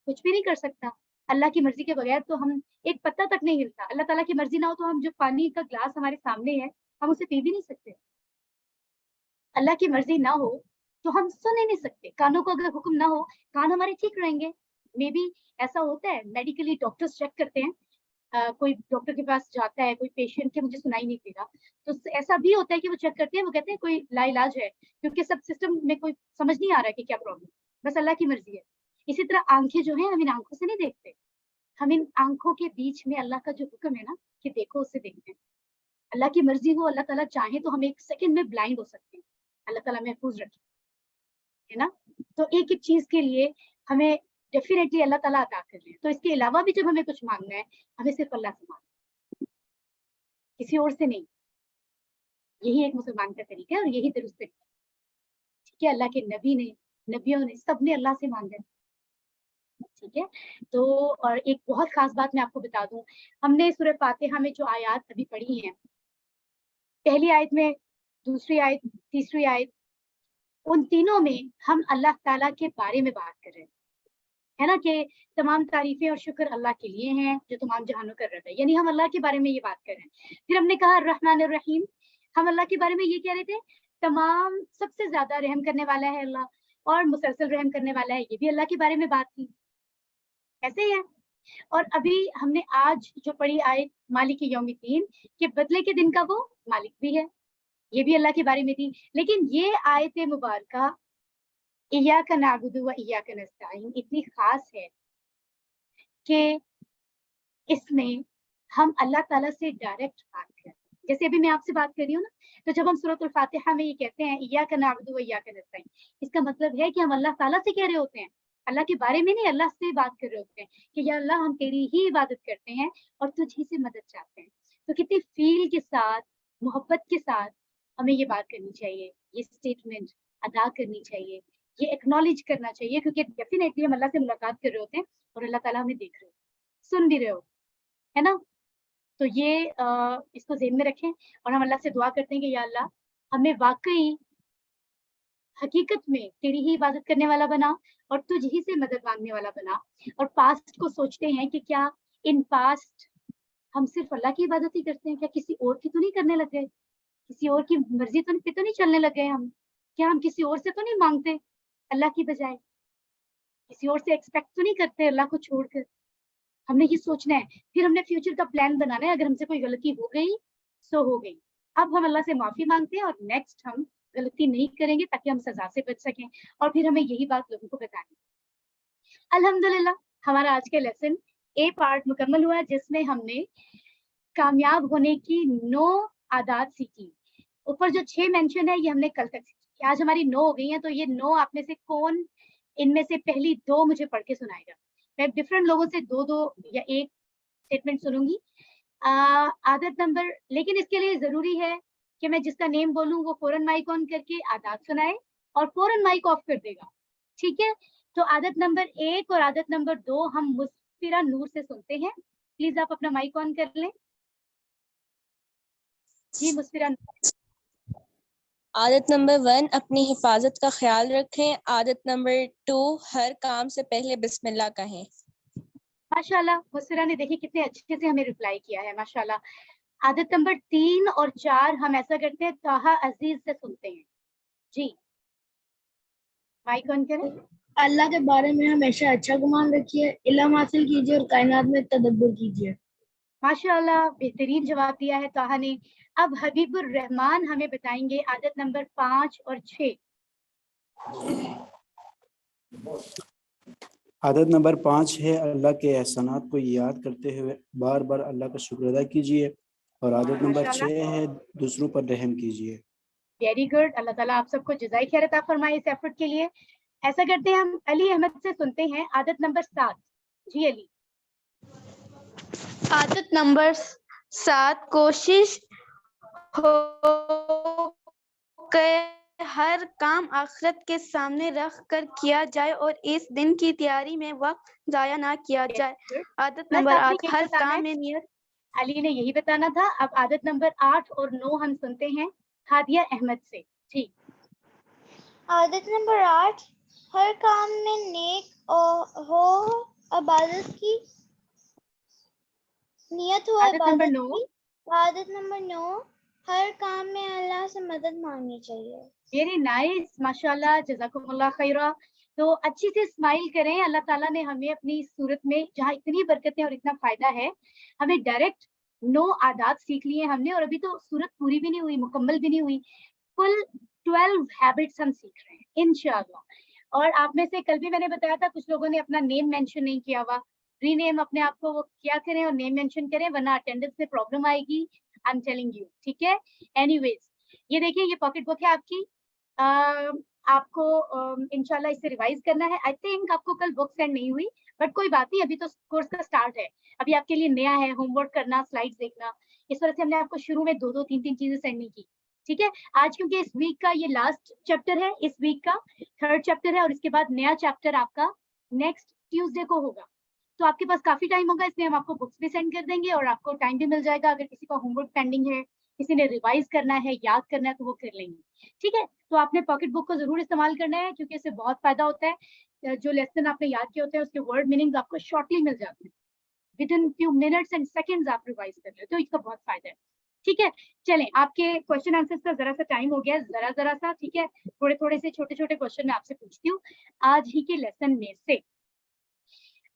Speaker 1: कुछ भी नहीं कर सकता। अल्लाह की मर्जी के बगैर तो हम एक पत्ता तक नहीं हिलता। अल्लाह ताला की मर्जी ना हो तो हम जो पानी का ग्लास हमारे सामने है, हम उसे पी भी नहीं सकते। अल्लाह की मर्जी ना हो तो हम सुन ही नहीं सकते। कानों को अगर हुक्म ना हो, कान हमारे ठीक रहेंगे। मे बी ऐसा होता है, मेडिकली डॉक्टर्स चेक करते हैं, कोई डॉक्टर के पास जाता है, कोई पेशेंट के मुझे सुनाई नहीं दे रहा, तो ऐसा भी होता है कि वो चेक करते हैं, वो कहते हैं कोई लाइलाज है, क्योंकि सब सिस्टम में कोई समझ नहीं आ रहा है कि क्या प्रॉब्लम, बस अल्लाह की मर्जी है। इसी तरह आंखें जो हैं, हम इन आंखों से नहीं देखते, हम इन आंखों के बीच में अल्लाह का जो हुक्म है ना कि देखो, उससे देखते हैं। अल्लाह की मर्जी हो, अल्लाह ताला चाहे तो हम एक सेकंड में ब्लाइंड हो सकते हैं। अल्लाह ताला महफूज रखे, है ना? तो एक-एक चीज़ के लिए हमें डेफिनिटली अल्लाह ताला अता कर रहे हैं। तो इसके अलावा भी जब हमें कुछ माँगना है, हमें सिर्फ़ अल्लाह से माँगना है, किसी और से नहीं। यही एक मुसलमान का तरीका है और यही दुरुस्त तरीका है। ठीक है? अल्लाह के नबी ने, नबियों ने, सबने अल्लाह से माँगा है। ठीक है? तो और एक बहुत ख़ास बात मैं आपको बता दूँ, हमने सूरह फ़ातिहा में जो आयत अभी पढ़ी हैं, पहली आयत में, दूसरी आयत, तीसरी आयत, उन तीनों में हम अल्लाह ताला के बारे में बात कर रहे हैं। है ना? कि तमाम तारीफ़ें और शुक्र अल्लाह के लिए हैं, जो तमाम जहानों का रब है। यानी हम अल्लाह के बारे में ये बात कर रहे हैं। फिर हमने कहा रहमान रहीम, हम अल्लाह के बारे में ये कह रहे थे, तमाम सबसे ज़्यादा रहम करने वाला है अल्लाह और मुसलसल रहम करने वाला है, ये भी अल्लाह के बारे में बात थी। ऐसे ही है। और अभी हमने आज जो पढ़ी आयत मालिक यौमिद्दीन, के बदले के दिन का वो मालिक भी है, ये भी अल्लाह के बारे में थी। लेकिन ये आयत मुबारका इय्याका नअबुदु व इय्याका नस्तईन इतनी ख़ास है कि इसमें हम अल्लाह ताला से डायरेक्ट बात कर रहे हैं। जैसे अभी मैं आपसे बात कर रही हूँ ना, तो जब हम सूरत अल-फ़ातिहा में ये कहते हैं इय्याका नअबुदु व इय्याका नस्तईन, इसका मतलब है कि हम अल्लाह ताला से कह रहे होते हैं। अल्लाह के बारे में नहीं, अल्लाह से बात कर रहे होते हैं कि या अल्लाह, हम तेरी ही इबादत करते हैं और तुझ ही से मदद चाहते हैं। तो कितनी फ़ील के साथ, मोहब्बत के साथ हमें ये बात करनी चाहिए, ये स्टेटमेंट अदा करनी चाहिए, ये एक्नॉलेज करना चाहिए, क्योंकि डेफ़िनेटली हम अल्लाह से मुलाकात कर रहे होते हैं और अल्लाह ताला हमें देख रहे होते हैं, सुन भी रहे होते हैं, है ना? तो ये इसको ज़हन में रखें और हम अल्लाह से दुआ करते हैं कि या अल्लाह, हमें वाक़ई हकीकत में तेरी ही इबादत करने वाला बना और तुझ ही से मदद माँगने वाला बना। और पास्ट को सोचते हैं कि क्या इन पास्ट हम सिर्फ़ अल्लाह की इबादत ही करते हैं? क्या किसी और की तो नहीं करने लग गए? किसी और की मर्ज़ी पे तो नहीं चलने लग गए हम? क्या हम किसी और से तो नहीं माँगते अल्लाह की बजाय? किसी और से एक्सपेक्ट तो नहीं करते अल्लाह को छोड़कर? हमने ये सोचना है, फिर हमने फ्यूचर का प्लान बनाना है, अगर हमसे कोई गलती हो गई, सो हो गई। अब हम अल्लाह से माफ़ी माँगते हैं और नेक्स्ट हम गलती नहीं करेंगे, ताकि हम सज़ा से बच सकें और फिर हमें यही बात लोगों को बतानी है। अल्हम्दुलिल्लाह, हमारा आज का लेसन ए पार्ट मुकम्मल हुआ, जिसमें हमने कामयाब होने की 9 आदात सीखी। ऊपर जो 6 मेंशन है, ये हमने कल तक सीखी। आज हमारी 9 हो गई हैं, तो ये 9 आप में से कौन इनमें से पहली 2 मुझे पढ़ के सुनाएगा? मैं डिफरेंट लोगों से 2-2 या 1 स्टेटमेंट सुनूँगी। आदत नंबर, लेकिन इसके लिए ज़रूरी है कि मैं जिसका नेम बोलूँ वो फ़ौरन माइक ऑन करके आदात सुनाए और फ़ौरन माइक ऑफ कर देगा। ठीक है? तो आदत नंबर 1 और आदत नंबर 2 हम मुस्फिरा नूर से सुनते हैं। प्लीज़ आप अपना माइक ऑन कर लें। जी, मुस्फिरा नूर।
Speaker 3: عادت نمبر 1 اپنی حفاظت کا خیال رکھیں. عادت نمبر 2 ہر کام سے پہلے بسم اللہ کہیں.
Speaker 1: ماشاءاللہ مسرا نے دیکھیں کتنے اچھے سے ہمیں ریپلائی کیا ہے ماشاءاللہ. عادت نمبر 3 اور 4 ہم ایسا کرتے ہیں طاہا عزیز سے سنتے ہیں. جی مائک آن کریں.
Speaker 4: اللہ کے بارے میں ہمیشہ اچھا گمان رکھیے، علم حاصل کیجیے اور کائنات میں تدبر کیجیے.
Speaker 1: ماشاءاللہ بہترین جواب دیا ہے طاہا نے. اب حبیب الرحمان ہمیں بتائیں گے عادت نمبر 5 اور 6.
Speaker 5: عادت نمبر 5 ہے اللہ کے احسانات کو یاد کرتے ہوئے بار بار اللہ کا شکر ادا کیجیے. اور عادت نمبر
Speaker 1: ماشاءاللہ
Speaker 5: 6 ہے دوسروں پر رحم کیجیے.
Speaker 1: Very good. اللہ تعالیٰ آپ سب کو جزائے خیر عطا فرمائے اس ایفرٹ کے لیے. ایسا کرتے ہیں ہم علی احمد سے سنتے ہیں عادت نمبر 7. جی علی.
Speaker 6: عادت نمبر 7 کوشش ہو کہ ہر کام آخرت کے سامنے رکھ کر کیا جائے اور اس دن کی تیاری میں وقت ضائع نہ کیا جائے. عادت نمبر 8 ہر کام میں نیت.
Speaker 1: علی نے یہی بتانا تھا. اب عادت نمبر 8 اور 9 ہم سنتے ہیں ہادیہ احمد سے. جی.
Speaker 7: عادت نمبر 8 ہر کام میں نیک ہو عبادت کی نیت ہو
Speaker 1: عادت نمبر
Speaker 7: عبادت
Speaker 1: 9
Speaker 7: کی. عادت نمبر 9 ہر کام میں اللہ سے مدد مانگنی چاہیے.
Speaker 1: ویری نائس ماشاءاللہ جزاکم اللہ خیرہ. تو اچھی سے اسمائل کریں. اللہ تعالیٰ نے ہمیں اپنی صورت میں جہاں اتنی برکتیں اور اتنا فائدہ ہے ہمیں ڈائریکٹ 9 عادات سیکھ لیے ہم نے. اور ابھی تو صورت پوری بھی نہیں ہوئی مکمل بھی نہیں ہوئی. کل 12 ہیبٹس ہم سیکھ رہے ہیں انشاءاللہ. اور آپ میں سے کل بھی میں نے بتایا تھا کچھ لوگوں نے اپنا نیم مینشن نہیں کیا ہوا. ری نیم اپنے آپ کو وہ کیا کریں اور نیم مینشن کریں ورنہ اٹینڈنس میں پرابلم آئے گی. I am telling you. ٹھیک ہے. اینی ویز یہ دیکھیے یہ پاکٹ بک ہے آپ کی. آپ کو انشاءاللہ اس سے ریوائز کرنا ہے. آئی تھنک آپ کو کل بک سینڈ نہیں ہوئی بٹ کوئی بات نہیں. ابھی تو کورس کا سٹارٹ ہے. ابھی آپ کے لیے نیا ہے ہوم ورک کرنا سلائڈس دیکھنا. اس وجہ سے ہم نے آپ کو شروع میں 2 3 چیزیں سینڈ نہیں کی. ٹھیک ہے. آج کیونکہ اس ویک کا یہ لاسٹ چیپٹر ہے اس ویک کا 3rd چیپٹر ہے اور اس کے بعد نیا چیپٹر آپ کا نیکسٹ ٹیوزڈے کو ہوگا. تو آپ کے پاس کافی ٹائم ہوگا اس لیے ہم آپ کو بکس بھی سینڈ کر دیں گے اور آپ کو ٹائم بھی مل جائے گا. اگر کسی کا ہوم ورک پینڈنگ ہے کسی نے ریوائز کرنا ہے یاد کرنا ہے تو وہ کر لیں گے. ٹھیک ہے. تو آپ نے پاکٹ بک کو ضرور استعمال کرنا ہے کیونکہ اس سے بہت فائدہ ہوتا ہے. جو لیسن آپ نے یاد کیا ہوتے ہیں اس کے ورڈ میننگ آپ کو شارٹلی مل جاتے ہیں. ودن فیو منٹس اینڈ سیکنڈز آپ ریوائز کر لیں تو اس کا بہت فائدہ ہے. ٹھیک ہے. چلیں آپ کے کوشچن آنسر کا ذرا سا ٹائم ہو گیا ذرا سا. ٹھیک ہے. تھوڑے سے چھوٹے کوشچن میں آپ سے پوچھتی ہوں آج ہی کے لیسن میں سے.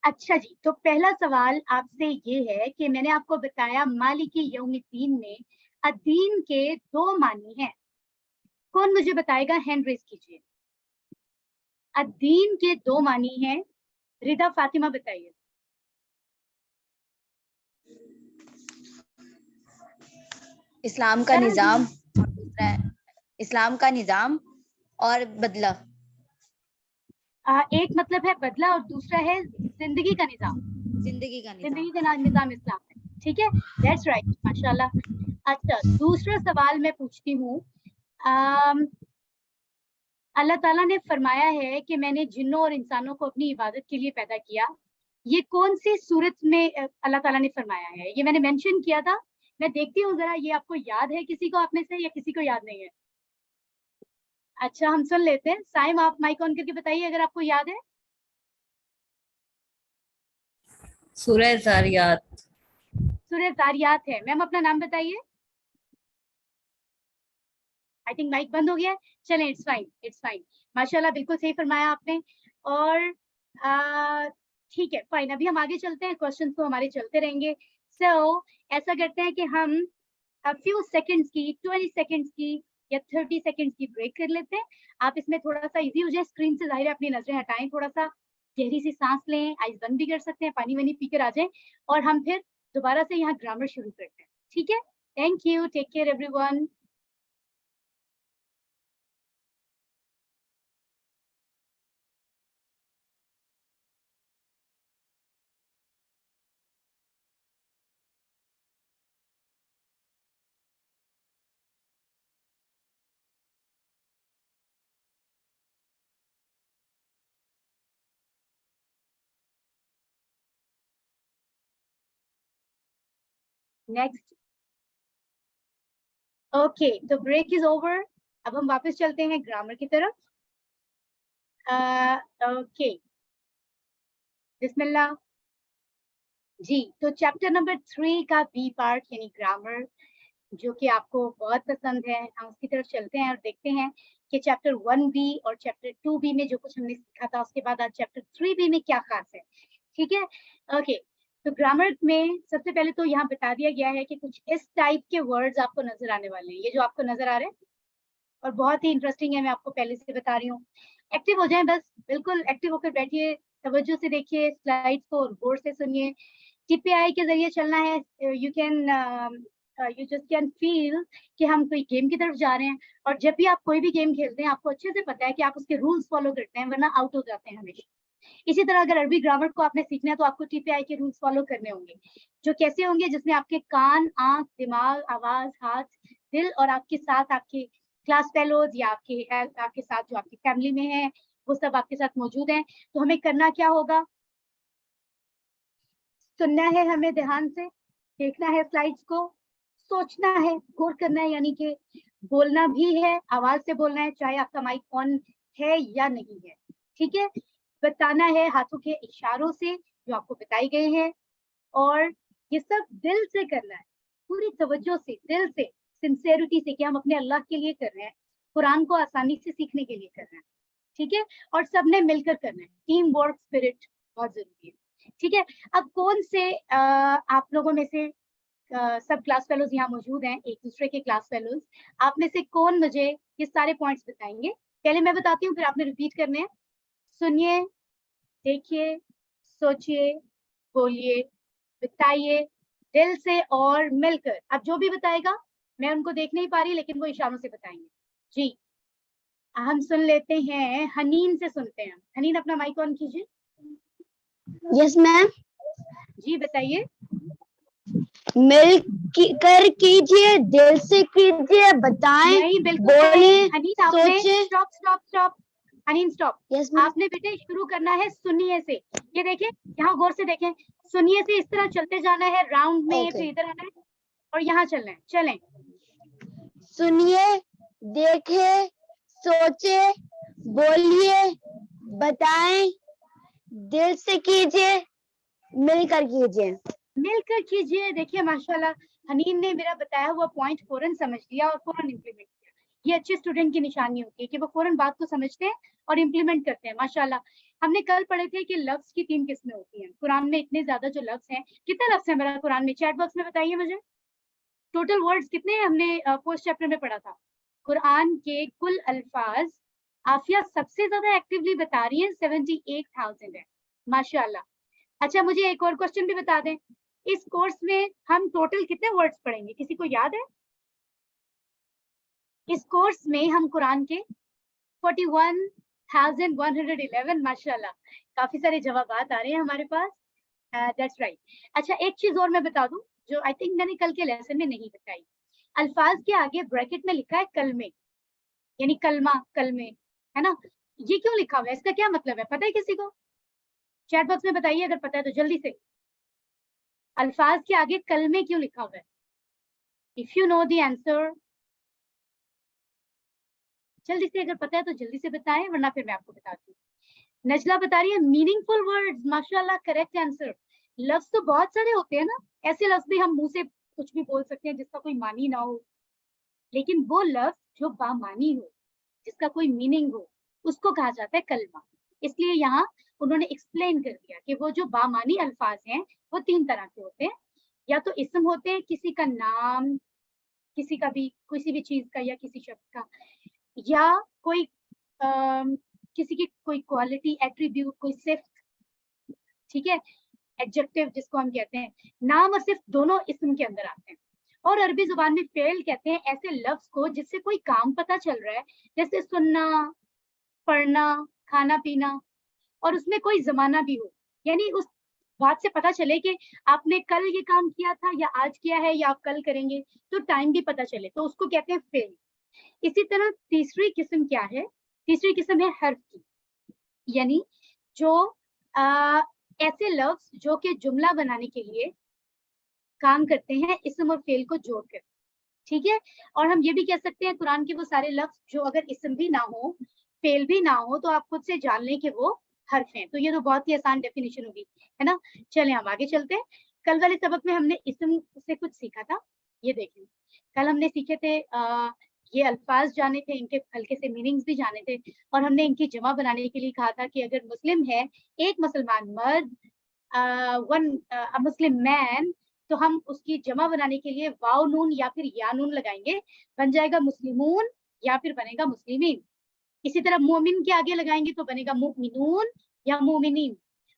Speaker 1: اچھا جی. تو پہلا سوال آپ سے یہ ہے کہ میں نے آپ کو بتایا مالک یوم الدین میں الدین کے 2 معنی ہیں. کون مجھے بتائے گا؟ ہینڈ ریز کیجیے. الدین کے 2 معنی ہیں. ردا فاطمہ بتائیے.
Speaker 8: اسلام کا نظام اسلام کا نظام اور بدلہ.
Speaker 1: ایک مطلب ہے بدلہ اور دوسرا ہے زندگی کا نظام.
Speaker 8: زندگی کا
Speaker 1: زندگی کا نظام اسلام ہے. ٹھیک ہے. دیٹس رائٹ ماشاءاللہ. اچھا دوسرا سوال میں پوچھتی ہوں. اللہ تعالیٰ نے فرمایا ہے کہ میں نے جنوں اور انسانوں کو اپنی عبادت کے لیے پیدا کیا. یہ کون سی صورت میں اللہ تعالیٰ نے فرمایا ہے؟ یہ میں نے مینشن کیا تھا. میں دیکھتی ہوں ذرا یہ آپ کو یاد ہے کسی کو آپ میں سے یا کسی کو یاد نہیں ہے؟ اچھا ہم سن لیتے ہیں. سائم آپ مائک آن کر کے بتائیے اگر آپ کو یاد ہے.
Speaker 9: سورہ زاریات.
Speaker 1: سورہ زاریات ہے. میم اپنا نام بتائیے. آئی تھنک مائک بند ہو گیا ہے. چلیں اٹس فائن. ماشاءاللہ بالکل صحیح فرمایا آپ نے. اور ٹھیک ہے فائن. ابھی ہم آگے چلتے ہیں. کوشچنس تو ہمارے چلتے رہیں گے. سو ایسا کرتے ہیں کہ ہم فیو سیکنڈس کی 20 سیکنڈس کی یا 30 سیکنڈس کی بریک کر لیتے ہیں. آپ اس میں تھوڑا سا ایزی ہو جائے اسکرین سے ظاہر ہے اپنی نظریں ہٹائیں. تھوڑا سا گہری سی سانس لیں. آئیز بند بھی کر سکتے ہیں. پانی وانی پی کر آ جائیں اور ہم پھر دوبارہ سے یہاں گرامر شروع کرتے ہیں. ٹھیک ہے. Thank you. Take care every one. Next. Okay, the break is over. अब हम वापस चलते हैं ग्रामर की तरफ। ओके, बिस्मिल्लाह जी। तो चैप्टर नंबर 3 का बी पार्ट यानी ग्रामर, जो कि आपको बहुत पसंद है, हम उसकी तरफ चलते हैं और देखते हैं कि चैप्टर 1B और चैप्टर 2B में जो कुछ हमने सीखा था, उसके बाद आज चैप्टर 3B में क्या खास है। ठीक है, ओके। तो ग्रामर में सबसे पहले तो यहाँ बता दिया गया है कि कुछ इस टाइप के वर्ड्स आपको नजर आने वाले हैं, ये जो आपको नजर आ रहे हैं, और बहुत ही इंटरेस्टिंग है, मैं आपको पहले से बता रही हूँ। एक्टिव हो जाएं, बस बिल्कुल एक्टिव होकर बैठिए, तवज्जो से देखिए स्लाइड्स को और गौर से सुनिए। टीपीआई के जरिए चलना है, यू जस्ट कैन फील कि हम कोई गेम की तरफ जा रहे हैं, और जब भी आप कोई भी गेम खेलते हैं आपको अच्छे से पता है कि आप उसके रूल्स फॉलो करते हैं, वरना आउट हो जाते हैं हमेशा। इसी तरह अगर अरबी ग्रामर को आपने सीखना है तो आपको टीपीआई के रूल्स फॉलो करने होंगे, जो कैसे होंगे, जिसमें आपके कान, आंख, दिमाग, आवाज, हाथ, दिल और आपके साथ आपके क्लास फेलोज या आपके साथ जो आपकी फैमिली में है वो सब आपके साथ मौजूद हैं। तो हमें करना क्या होगा, सुनना है, हमें ध्यान से देखना है स्लाइड्स को, सोचना है, गौर करना है, यानी कि बोलना भी है, आवाज से बोलना है, चाहे आपका माइक ऑन है या नहीं है। ठीक है, बताना है हाथों के इशारों से जो आपको बताई गई है, और ये सब दिल से करना है, पूरी तवज्जो से, दिल से, सिंसेरिटी से, कि हम अपने अल्लाह के लिए कर रहे हैं, कुरान को आसानी से सीखने के लिए कर रहे हैं। ठीक है, और सबने मिलकर करना है, टीम वर्क स्पिरिट बहुत जरूरी है। ठीक है, अब कौन से आप लोगों में से सब क्लास फेलोज यहाँ मौजूद हैं, एक दूसरे के क्लास फेलोज, आप में से कौन मुझे ये सारे पॉइंट्स बताएंगे? पहले मैं बताती हूँ, फिर आपने रिपीट करने हैं। सुनिए, देखिए, सोचिए, बोलिए, बताइए दिल से और मिलकर। अब जो भी बताएगा, मैं उनको देख नहीं पा रही, लेकिन वो इशारों से बताएंगे। जी, हम सुन लेते हैं, हनीन से सुनते हैं। हनीन अपना माइक ऑन कीजिए।
Speaker 4: Yes ma'am.
Speaker 1: जी बताइए।
Speaker 4: मिल कर कीजिए, दिल से कीजिए, बताएं,
Speaker 1: नहीं, बिल्कुल
Speaker 4: बोलिए,
Speaker 1: हनीन, आपने
Speaker 4: सोचे।
Speaker 1: Stop stop stop, हनीन stop.
Speaker 4: Yes ma'am.
Speaker 1: आपने बेटे शुरू करना है सुनिए से। ये देखिए, यहाँ गौर से देखें, सुनिए से इस तरह चलते जाना है राउंड में, फिर इधर आना है और यहाँ चलना है। चलें।
Speaker 4: सुनिए, देखे, सोचे, बोलिए, बताएं, दिल से कीजिए, मिलकर कीजिए।
Speaker 1: मिलकर कीजिए। देखिए माशाल्लाह, हनीन ने मेरा बताया हुआ पॉइंट फौरन समझ लिया और फौरन इम्प्लीमेंट किया। ये अच्छे स्टूडेंट की निशानी होती है कि वो फौरन बात को समझते हैं और इम्प्लीमेंट करते हैं। माशाल्लाह, हमने कल पढ़े थे कि लफ्ज की 3 किस्में होती हैं कुरान में। इतने ज्यादा जो लफ्ज हैं, कितने लफ्ज हैं मेरा कुरान में, चैट बॉक्स में बताइए मुझे। टोटल वर्ड्स कितने हैं, हमने फर्स्ट चैप्टर में पढ़ा था। कुरान के कुल अल्फाज आफिया सबसे ज्यादा एक्टिवली बता रही है, 78,000 है माशाल्लाह। अच्छा, मुझे एक और क्वेश्चन भी बता दें, इस कोर्स में हम टोटल कितने वर्ड्स पढ़ेंगे, किसी को याद है? इस कोर्स में हम कुरान के 41,111, माशाल्लाह, काफी सारे जवाब आ रहे हैं हमारे पास। That's right. अच्छा, एक चीज और मैं बता दूं जो आई थिंक मैंने कल के लेसन में नहीं बताई। अल्फाज के आगे ब्रैकेट में लिखा है कलमे, यानी कलमा, कलमे, है ना? ये क्यों लिखा हुआ है, इसका क्या मतलब है, पता है किसी को? चैट बॉक्स में बताइए अगर पता है तो जल्दी से। अल्फाज के आगे कलमे क्यों लिखा हुआ है? If you know the answer, जल्दी से अगर पता है तो जल्दी से बताएं, वरना फिर मैं आपको बताती हूँ। नजला बता रही है मीनिंगफुल वर्ड्स, माशाल्लाह, करेक्ट आंसर। लफ्ज तो बहुत सारे होते हैं ना, ऐसे लफ्ज भी हम मुंह से कुछ भी बोल सकते हैं जिसका कोई मानी ना हो, लेकिन वो लफ्ज जो बामानी हो, जिसका कोई मीनिंग हो, उसको कहा जाता है कलमा। इसलिए यहाँ उन्होंने एक्सप्लेन कर दिया कि वो जो बामानी अल्फाज हैं वो 3 तरह के होते हैं। या तो इस्म होते हैं, किसी का नाम, किसी का भी, किसी भी चीज का या किसी शब्द का, या कोई किसी की कोई क्वालिटी, एट्रीब्यूट, कोई सिफ्त, ठीक है, एडजेक्टिव जिसको हम कहते हैं। नाम और सिर्फ दोनों इस्म के अंदर आते हैं। और अरबी जुबान में फेल कहते हैं ऐसे लफ्ज को जिससे कोई काम पता चल रहा है, जैसे सुनना, पढ़ना, खाना पीना, और उसमें कोई जमाना भी हो, यानी उस बात से पता चले कि आपने कल ये काम किया था या आज किया है या आप कल करेंगे, तो टाइम भी पता चले, तो उसको कहते हैं फेल। इसी तरह तीसरी किस्म क्या है? तीसरी किस्म है हर्फ की, यानी जो ऐसे लफ्ज जो कि जुमला बनाने के लिए काम करते हैं इस्म और फेल को जोड़कर। ठीक है। और हम ये भी कह सकते हैं कुरान के वो सारे लफ्ज जो अगर इसम भी ना हो, फेल भी ना हो, तो आप खुद से जान लें कि वो हर्फ हैं। तो ये तो बहुत ही आसान डेफिनेशन होगी, है ना। चलें हम आगे चलते हैं। कल वाले सबक में हमने इसम से कुछ सीखा था, ये देखें। कल हमने सीखे थे ये अल्फाज जाने थे, इनके हल्के से मीनिंग्स भी जाने थे, और हमने इनकी जमा बनाने के लिए कहा था कि अगर मुस्लिम है एक मुसलमान मर्द, मुस्लिम मैन, तो हम उसकी जमा बनाने के लिए वाव नून या फिर या नून लगाएंगे, बन जाएगा मुस्लिमून या फिर बनेगा मुस्लिमीन। इसी तरह मोमिन के आगे लगाएंगे तो बनेगा मुमिनून या मोमिनीन।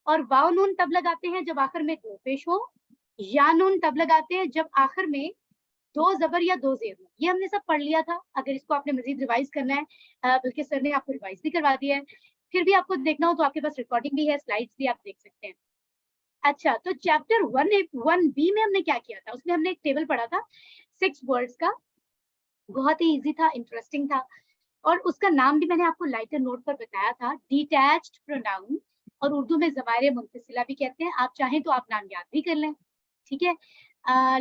Speaker 1: और वाव नून तब लगाते हैं जब आखिर में दो पेश हो, या नून तब लगाते हैं जब आखिर में दो जबर या दो जेर हो। ये हमने सब पढ़ लिया था। अगर इसको आपने मजीद रिवाइज करना है, बल्कि सर ने आपको रिवाइज भी करवा दिया है, फिर भी आपको देखना हो तो आपके पास रिकॉर्डिंग भी है, स्लाइड्स भी आप देख सकते हैं। अच्छा, तो चैप्टर 1B में हमने क्या किया था, उसमें हमने एक टेबल पढ़ा था 6 वर्ड्स का, बहुत ही इजी था, इंटरेस्टिंग था, और उसका नाम भी मैंने आपको लाइटर नोट पर बताया था, डिटैच्ड प्रोनाउन, और उर्दू में ज़माइर मुनफसिला भी कहते हैं। आप चाहें तो आप नाम याद भी कर लें, ठीक है,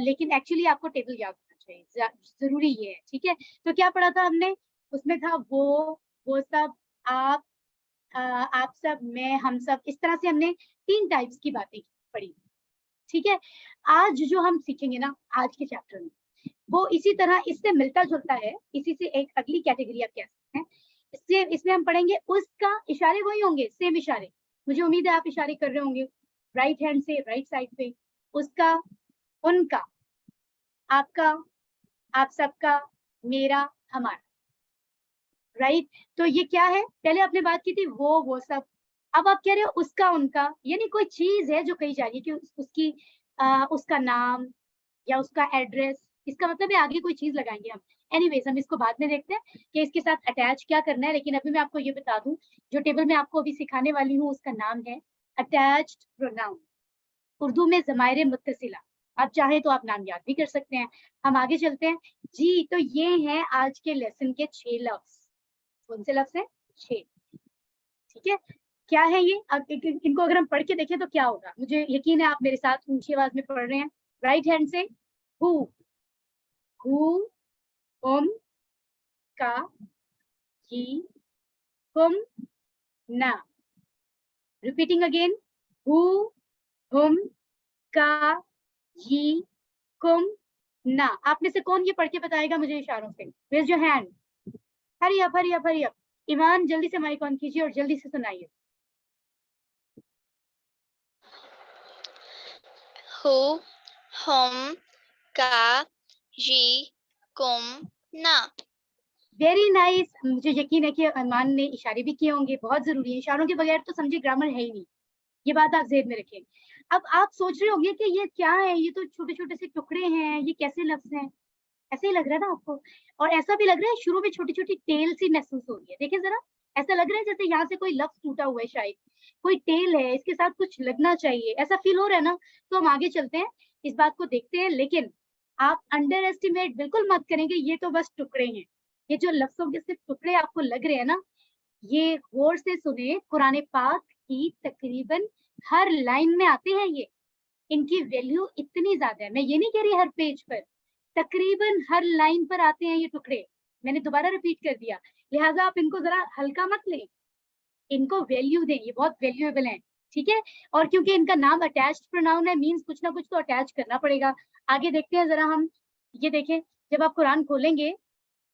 Speaker 1: लेकिन एक्चुअली आपको टेबल याद होना चाहिए, जरूरी ये है, ठीक है। तो क्या पढ़ा था हमने, उसमें था वो सब, आप सब, मैं, हम सब, इस तरह से हमने 3 टाइप्स की बातें पढ़ी, ठीक है। आज जो हम सीखेंगे ना आज के चैप्टर में, वो इसी तरह इससे मिलता जुलता है, इसी से एक अगली कैटेगरी आप कह सकते हैं। इसमें हम पढ़ेंगे उसका, इशारे वही होंगे, सेम इशारे, मुझे उम्मीद है आप इशारे कर रहे होंगे राइट हैंड से राइट साइड पे। उसका, उनका, आपका, आप सबका, मेरा, हमारा, राइट। तो ये क्या है, पहले आपने बात की थी वो सब, अब आप कह रहे हो उसका, उनका, यानी कोई चीज है जो कही जा रही है कि उसकी उसका नाम या उसका एड्रेस, इसका मतलब है आगे कोई चीज लगाएंगे हम। एनीवेज हम इसको बाद में देखते हैं कि इसके साथ अटैच क्या करना है, लेकिन अभी मैं आपको ये बता दूं, जो टेबल मैं आपको अभी सिखाने वाली हूँ उसका नाम है अटैच्ड प्रोनाउन, उर्दू में ज़माइर मुत्तसिला। आप चाहे तो आप नाम याद भी कर सकते हैं। हम आगे चलते हैं जी। तो ये हैं आज के लेसन के 6 लफ्ज। कौन से लफ्ज हैं? 6, ठीक है। क्या है ये, अब इनको अगर हम पढ़ के देखें तो क्या होगा, मुझे यकीन है आप मेरे साथ ऊंची आवाज में पढ़ रहे हैं। राइट हैंड से हु, का, ही, कुम, ना। रिपीटिंग अगेन, हु, हुम, का, ही, कुम, ना। आप में से कौन ये पढ़ के बताएगा मुझे इशारों से? Raise your hand, hurry up hurry up hurry up. Iman जल्दी से माइक ऑन कीजिए और जल्दी से सुनाइए।
Speaker 7: हु, हम, का, जी, कुम, ना।
Speaker 1: Very nice. मुझे यकीन है कि ईमान ने इशारे भी किए होंगे, बहुत जरूरी है, इशारों के बगैर तो समझे ग्रामर है ही नहीं, ये बात आप ज़हन में रखें। अब आप सोच रहे होंगे कि ये क्या है, ये तो छोटे छोटे से टुकड़े हैं, ये कैसे लफ्ज हैं? ऐसे ही लग रहा है ना आपको, और ऐसा भी लग रहा है शुरू में छोटी छोटी टेल सी महसूस हो रही है। देखिए जरा, ऐसा लग रहा है जैसे यहाँ से कोई लफ्ज टूटा हुआ है, शायद कोई टेल है, इसके साथ कुछ लगना चाहिए, ऐसा फील हो रहा है ना। तो हम आगे चलते हैं, इस बात को देखते हैं, लेकिन आप अंडर एस्टिमेट बिल्कुल मत करेंगे, ये तो बस टुकड़े हैं। ये जो लफ्जों के सिर्फ टुकड़े आपको लग रहे हैं ना, ये गौर से सुने, कुरान पाक की तकरीबन हर लाइन में आते हैं ये, इनकी वैल्यू इतनी ज्यादा है। मैं ये नहीं कह रही हर पेज पर, तकरीबन हर लाइन पर आते हैं ये टुकड़े। मैंने दोबारा रिपीट कर दिया, लिहाजा आप इनको जरा हल्का मत लें, इनको वैल्यू दें, ये बहुत वैल्यूएबल है, ठीक है। और क्योंकि इनका नाम अटैच्ड प्रोनाउन है, मीन्स कुछ ना कुछ तो अटैच करना पड़ेगा। आगे देखते हैं जरा हम, ये देखें, जब आप कुरान खोलेंगे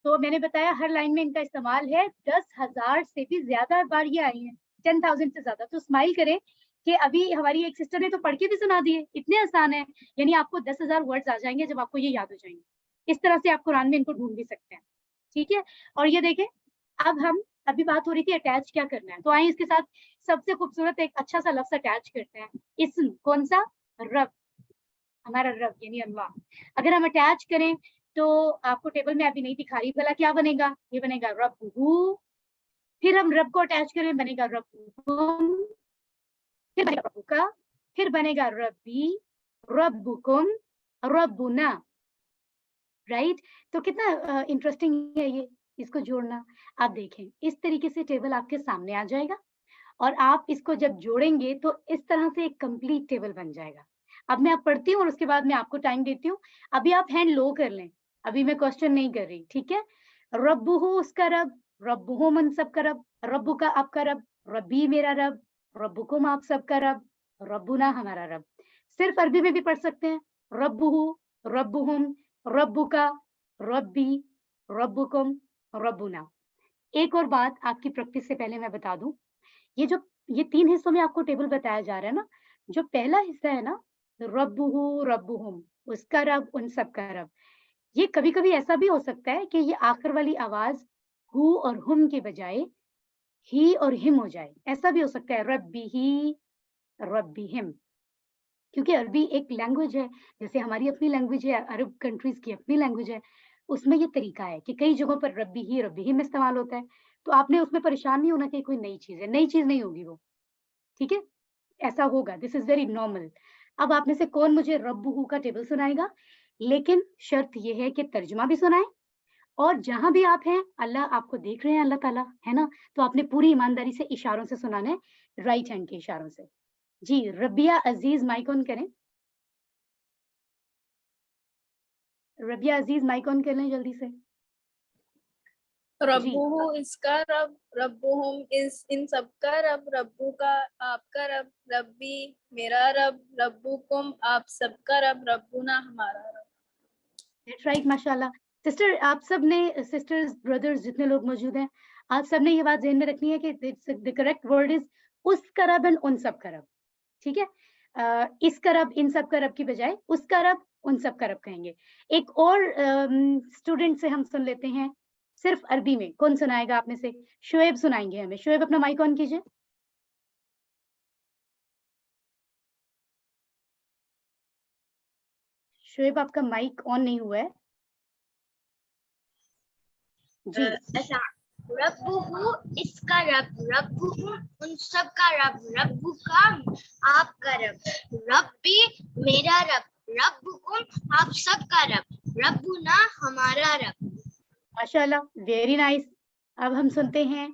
Speaker 1: तो मैंने बताया हर लाइन में इनका इस्तेमाल है, 10,000 से भी ज्यादा बार ये आई है, 10,000 से ज्यादा। तो स्माइल करें कि अभी हमारी एक सिस्टर ने तो पढ़ के भी सुना दिए, इतने आसान है, यानी आपको 10,000 वर्ड्स आ जाएंगे जब आपको ये याद हो जाएंगे। इस तरह से आप कुरान में इनको ढूंढ भी सकते हैं, ठीक है। और ये देखें, अब हम, अभी बात हो रही थी अटैच क्या करना है, तो आइए इसके साथ सबसे खूबसूरत एक अच्छा सा लफ्ज अटैच करते हैं। इस्म, कौन सा? रब, हमारा रब यानी अल्लाह। अगर हम अटैच करें तो आपको टेबल में अभी नहीं दिखा रही, भला क्या बनेगा? ये बनेगा रब्बुहू। फिर हम रब को अटैच करें, बनेगा रब्बुकुम, फिर बनेगा रब्बुका, फिर बनेगा रब्बी, रब्बुकुम, रब्बुना, राइट। तो कितना इंटरेस्टिंग है ये, इसको जोड़ना। आप देखें, इस तरीके से टेबल आपके सामने आ जाएगा, और आप इसको जब जोड़ेंगे तो इस तरह से एक कंप्लीट टेबल बन जाएगा। अब मैं आप पढ़ती हूँ और उसके बाद मैं आपको टाइम देती हूँ। अभी आप हैंड लो कर लें, अभी मैं क्वेश्चन नहीं कर रही, ठीक है। रब्बुहु उसका रब, रब्बुहुम उन सबका रब, रब्बु का आपका रब, रब्बी मेरा रब, रब्बुकुम आप सबका रब, रब्बुना हमारा रब। सिर्फ अरबी में भी पढ़ सकते हैं, रब्बुहु, रब्बुहुम, रब्बुका, रब्बी, रब्बुकुम, रब्बुना। एक और बात आपकी प्रैक्टिस से पहले मैं बता दूं, ये 3 हिस्सों में आपको टेबल बताया जा रहा है ना, जो पहला हिस्सा है ना, रब्बुहु रब्बुहुम, उसका रब उन सबका रब, ये कभी कभी ऐसा भी हो सकता है कि ये आखिर वाली आवाज हु और हुम के बजाय ही और हिम हो जाए, ऐसा भी हो सकता है, रब्बी ही रब्बी हिम, क्योंकि अरबी एक लैंग्वेज है, जैसे हमारी अपनी लैंग्वेज है, अरब कंट्रीज की अपनी लैंग्वेज है, उसमें ये तरीका है कि कई जगहों पर रब्बी ही रब्बी हिम इस्तेमाल होता है। तो आपने उसमें परेशान नहीं होना कि कोई नई चीज है, नई चीज नहीं होगी वो, ठीक है, ऐसा होगा, दिस इज वेरी नॉर्मल। अब आप में से कौन मुझे रब्बुहु का टेबल सुनाएगा, लेकिन शर्त ये है कि तर्जुमा भी सुनाए, और जहां भी आप हैं, अल्लाह आपको देख रहे हैं, अल्लाह ताला है ना, तो आपने पूरी ईमानदारी से इशारों से सुनाना है, राइट हैंड के इशारों से। जी रबिया अजीज माइक ऑन करें, रबिया अजीज माइक ऑन कर लें जल्दी से।
Speaker 10: रब्बुहु इसका रब, रब्बुहुम इस इन सबका रब, रब्बु का आपका रब, रब्बी मेरा रब, रब्बुकुम आप सबका रब, रब्बुना हमारा रब।
Speaker 1: दैट्स राइट, माशाल्लाह। सिस्टर आप सब ने, सिस्टर्स ब्रदर्स जितने लोग मौजूद हैं, आप सब ने ये बात ध्यान में रखनी है कि द करेक्ट वर्ड इज उसका रब एंड उन सब का रब, ठीक है। इसका रब इन सब का रब की बजाय उसका रब उन सब का रब कहेंगे। एक और स्टूडेंट से हम सुन लेते हैं सिर्फ अरबी में, कौन सुनाएगा आप में से? शोएब सुनाएंगे हमें, शोएब अपना माइक ऑन कीजिए। शोएब आपका माइक ऑन नहीं हुआ है जी।
Speaker 7: रब्बुहु इसका रब, रब्बुहुम उन सब का रब, रब्बु का आपका रब, रब्बी मेरा रब, रब्बुकुम आप सब का रब, रब्बुना हमारा रब।
Speaker 1: माशाल्लाह, वेरी नाइस। अब हम सुनते हैं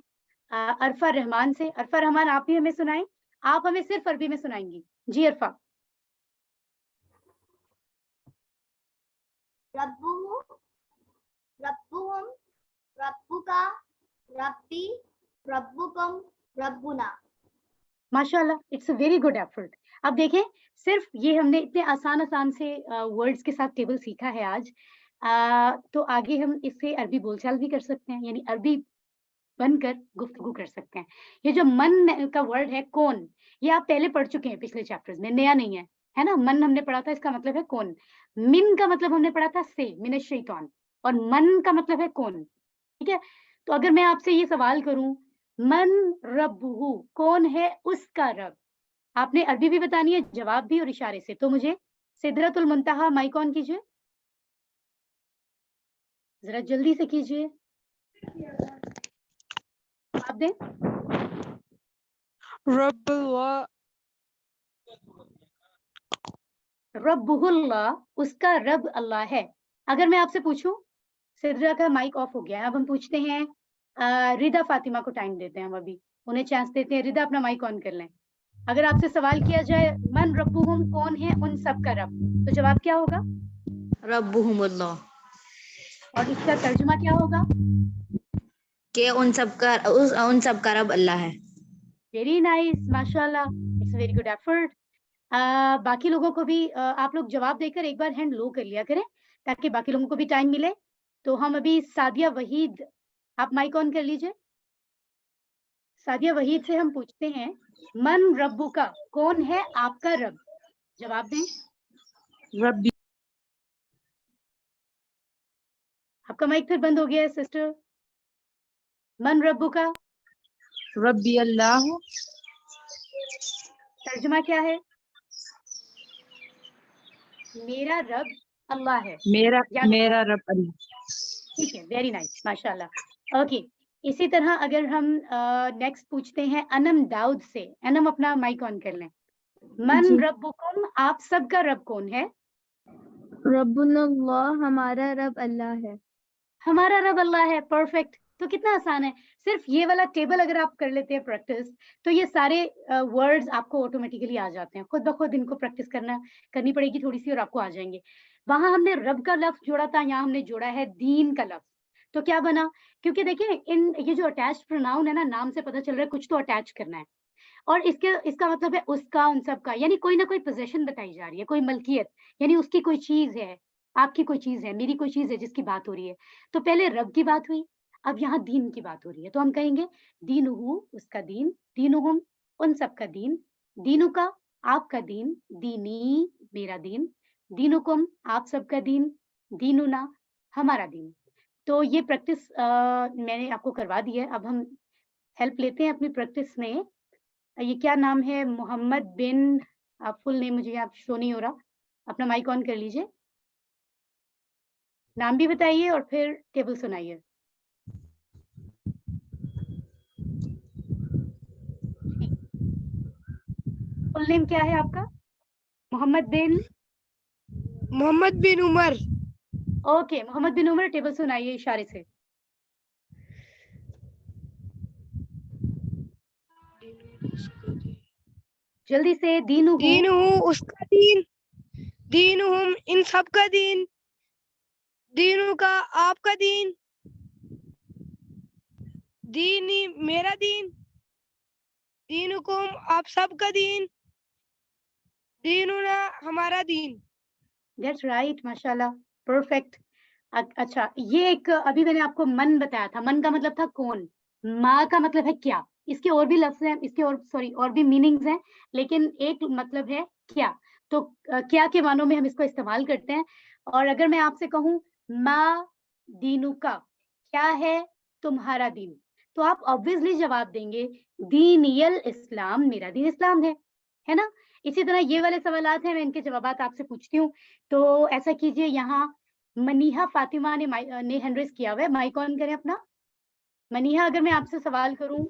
Speaker 1: अरफा रहमान से। अरफा रहमान आप भी हमें सुनाएं, आप हमें सिर्फ अरबी में सुनाएंगी। जी अरफा।
Speaker 7: रब्बुहु, रब्बुहुम, रब्बुका, रब्बी, रब्बुकुम, रब्बुना।
Speaker 1: माशाल्लाह, it's a very good effort. अब देखें, सिर्फ ये हमने इतने आसान आसान से वर्ड्स के साथ टेबल सीखा है आज, तो आगे हम इससे अरबी बोलचाल भी कर सकते हैं, यानी अरबी बनकर गुफ्तगू कर सकते हैं। ये जो मन का वर्ड है कौन, ये आप पहले पढ़ चुके हैं पिछले चैप्टर्स में, नया नहीं है ना। मन हमने पढ़ा था, इसका मतलब है कौन। मिन का मतलब हमने पढ़ा था से, मिन शैतान, और मन का मतलब है कौन, ठीक है। तो अगर मैं आपसे ये सवाल करूं, मन रब्बुहु, कौन है उसका रब, आपने अरबी भी बतानी है, जवाब भी और इशारे से। तो मुझे सिदरतुल मुंतहा माइक ऑन कीजिए, जरा जल्दी से कीजिए, आप दें। रब्बुहुल्लाह, उसका रब अल्लाह है। अगर मैं आपसे पूछूं, सिदरा का माइक ऑफ हो गया है, अब हम पूछते हैं रिदा फातिमा को टाइम देते हैं, हम अभी उन्हें चांस देते हैं। रिदा अपना माइक ऑन कर लें। अगर आपसे सवाल किया जाए मन रब्बुहुम, कौन है उन सब का रब, तो जवाब क्या होगा?
Speaker 8: रब्बुहुमुल्लाह।
Speaker 1: और इसका तर्जुमा क्या होगा?
Speaker 8: कि उन सब का रब अल्लाह है।
Speaker 1: वेरी नाइस, माशाल्लाह, इट्स वेरी गुड एफर्ट। बाकी लोगों को भी आप लोग जवाब देकर एक बार हैंड लो कर लिया करें, ताकि बाकी लोगों को भी टाइम मिले। तो हम अभी सादिया वहीद, आप माइक ऑन कर लीजिए। सादिया वहीद से हम पूछते हैं, मन रब्बु का, कौन है आपका रब, जवाब दें।
Speaker 11: रब्बी।
Speaker 1: आपका माइक फिर बंद हो गया है सिस्टर। मन रब्बु का,
Speaker 11: रब्बी अल्लाह।
Speaker 1: तर्जुमा क्या है? मेरा रब अल्लाह है।
Speaker 11: मेरा रब अल्लाह।
Speaker 1: ठीक है, वेरी नाइस, माशाल्लाह। ओके, इसी तरह अगर हम नेक्स्ट पूछते हैं अनम दाऊद से। अनम अपना माइक ऑन कर लें। मन रब्बुकुम, आप सबका रब कौन है?
Speaker 12: रब्बुल्लाह, हमारा रब अल्लाह है।
Speaker 1: हमारा रब अल्लाह है, परफेक्ट। तो कितना आसान है, सिर्फ ये वाला टेबल अगर आप कर लेते हैं प्रैक्टिस तो ये सारे वर्ड्स आपको ऑटोमेटिकली आ जाते हैं, खुद ब खुद इनको प्रैक्टिस करनी पड़ेगी थोड़ी सी और आपको आ जाएंगे। वहां हमने रब का लफ्ज जोड़ा था, यहाँ हमने जोड़ा है दीन का लफ्ज। तो क्या बना, क्योंकि देखिए ये जो अटैच्ड प्रोनाउन है ना, नाम से पता चल रहा है कुछ तो अटैच करना है, और इसका मतलब है उसका, उन सब का, यानी कोई ना कोई पोजेशन बताई जा रही है, कोई मलकियत, यानी उसकी कोई चीज है, आपकी कोई चीज है, मेरी कोई चीज है जिसकी बात हो रही है। तो पहले रब की बात हुई, अब यहाँ दीन की बात हो रही है, तो हम कहेंगे दीनुहु उसका दीन, दीनुहुम उन सब का दीन, दीनु का आपका दीन, दीनी मेरा दीन, दीनुकुम आप सबका दीन, दीनुना हमारा दीन। तो ये प्रैक्टिस मैंने आपको करवा दी है। अब हम हेल्प लेते हैं अपनी प्रैक्टिस में। ये क्या नाम है, मोहम्मद बिन, फुल नेम मुझे यहाँ शो नहीं हो रहा, अपना माइक ऑन कर लीजिए, नाम भी बताइए और फिर टेबल सुनाइए। फुल नेम क्या है आपका? मोहम्मद बिन उमर। ओके, मोहम्मद बिन उमर, टेबल सुनाइए इशारे से। जल्दी से। दीनु उसका दीन, दीनुहुम इन सब का दीन, दीनु का आपका दीन, दीनी मेरा दीन, दीनुकुम आप सबका दीन, दीनुना हमारा दीन। दैट्स राइट, माशाल्लाह, परफेक्ट। अच्छा, ये एक अभी मैंने आपको मन बताया था, मन का मतलब था कौन, माँ का मतलब है क्या, इसके और भी लफ्ज हैं, इसके और भी मीनिंग्स हैं, लेकिन एक मतलब है क्या। तो क्या के मानों में हम इसको इस्तेमाल करते हैं। और अगर मैं आपसे कहूँ माँ दीनु का, क्या है तुम्हारा दीन, तो आप ऑब्वियसली जवाब देंगे दीनियल इस्लाम, मेरा दीन इस्लाम है ना। इसी तरह ये वाले सवालात हैं, मैं इनके जवाबात आपसे पूछती हूँ। तो ऐसा कीजिए, यहाँ मनीहा फातिमा ने हैंड रेज किया हुआ है, माइक ऑन करें अपना। मनीहा, अगर मैं आपसे सवाल करूं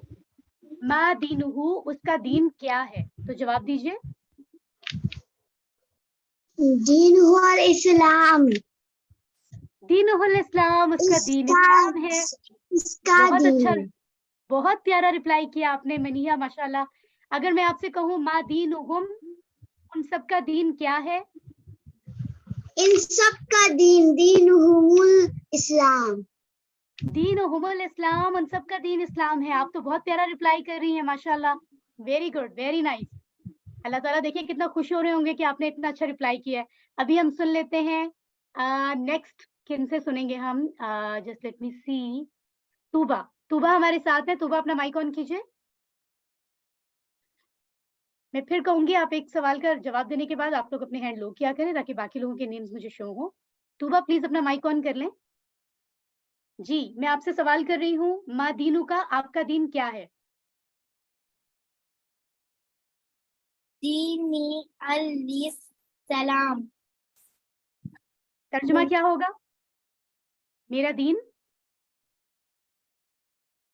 Speaker 1: मा दीनुहु उसका दीन क्या है, तो जवाब दीजिए।
Speaker 7: दीनुहुल इस्लाम,
Speaker 1: दीनुहुल इस्लाम, उसका दीन इस्लाम है। बहुत अच्छा, बहुत प्यारा रिप्लाई किया आपने मनीहा, माशाल्लाह। अगर मैं आपसे कहूँ मा दीनुहुम उन सब का दीन क्या है,
Speaker 7: इन सब का दीन दीनुहुमुल इस्लाम,
Speaker 1: दीनुहुमुल इस्लाम उन सब का दीन इस्लाम है। आप तो बहुत प्यारा रिप्लाई कर रही हैं, माशाल्लाह, वेरी गुड, वेरी नाइस। अल्लाह ताला देखिए कितना खुश हो रहे होंगे कि आपने इतना अच्छा रिप्लाई किया है। अभी हम सुन लेते हैं नेक्स्ट, किन से सुनेंगे हम, जस्ट लेट मी सी, तूबा हमारे साथ है। तूबा, अपना माइक ऑन कीजिए। मैं फिर कहूंगी, आप एक सवाल का जवाब देने के बाद आप लोग अपने हैंड लो किया करें ताकि बाकी लोगों के नेम्स मुझे शो हो। तूबा प्लीज अपना माइक ऑन कर लें। जी, मैं आपसे सवाल कर रही हूँ, मा दीनु का आपका दीन क्या है?
Speaker 7: दीनी अल सलाम,
Speaker 1: तर्जुमा क्या होगा? मेरा दीन,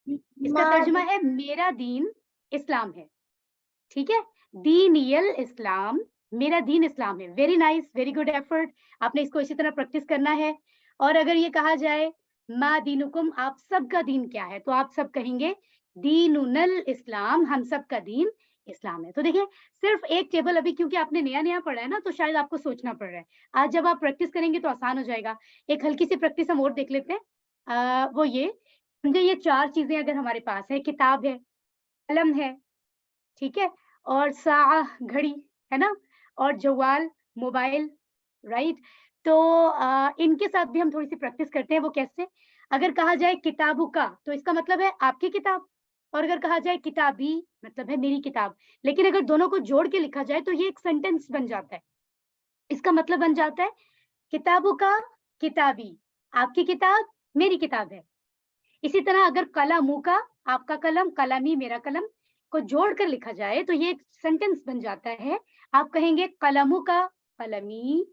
Speaker 1: इसका तर्जुमा है मेरा दीन इस्लाम है, ठीक है। दीनियल इस्लाम, मेरा दीन इस्लाम है। Very nice, very good effort. आपने इसको इसी तरह प्रैक्टिस करना है। और अगर ये कहा जाए मा दीनुकुम आप सबका दीन क्या है, तो आप सब कहेंगे दीनुनल इस्लाम, हम सब का दीन इस्लाम है। तो देखिए, सिर्फ एक टेबल, अभी क्योंकि आपने नया पढ़ा है ना, तो शायद आपको सोचना पड़ रहा है। आज जब आप प्रैक्टिस करेंगे तो आसान हो जाएगा। एक हल्की सी प्रैक्टिस हम और देख लेते हैं। वो ये समझे, ये चार चीजें अगर हमारे पास है, किताब है, कलम है, ठीक है, और सा घड़ी है ना, और जवाल मोबाइल, राइट। तो इनके साथ भी हम थोड़ी सी प्रैक्टिस करते हैं। वो कैसे? अगर कहा जाए किताबु का, तो इसका मतलब है आपकी किताब, और अगर कहा जाए किताबी, मतलब है मेरी किताब। लेकिन अगर दोनों को जोड़ के लिखा जाए तो ये एक सेंटेंस बन जाता है। इसका मतलब बन जाता है किताबु का किताबी, आपकी किताब मेरी किताब है। इसी तरह अगर कलमु का, आपका कलम, कलमी मेरा कलम, को जोड़कर लिखा जाए तो ये एक सेंटेंस बन जाता है। आप कहेंगे कलमु का कलमी,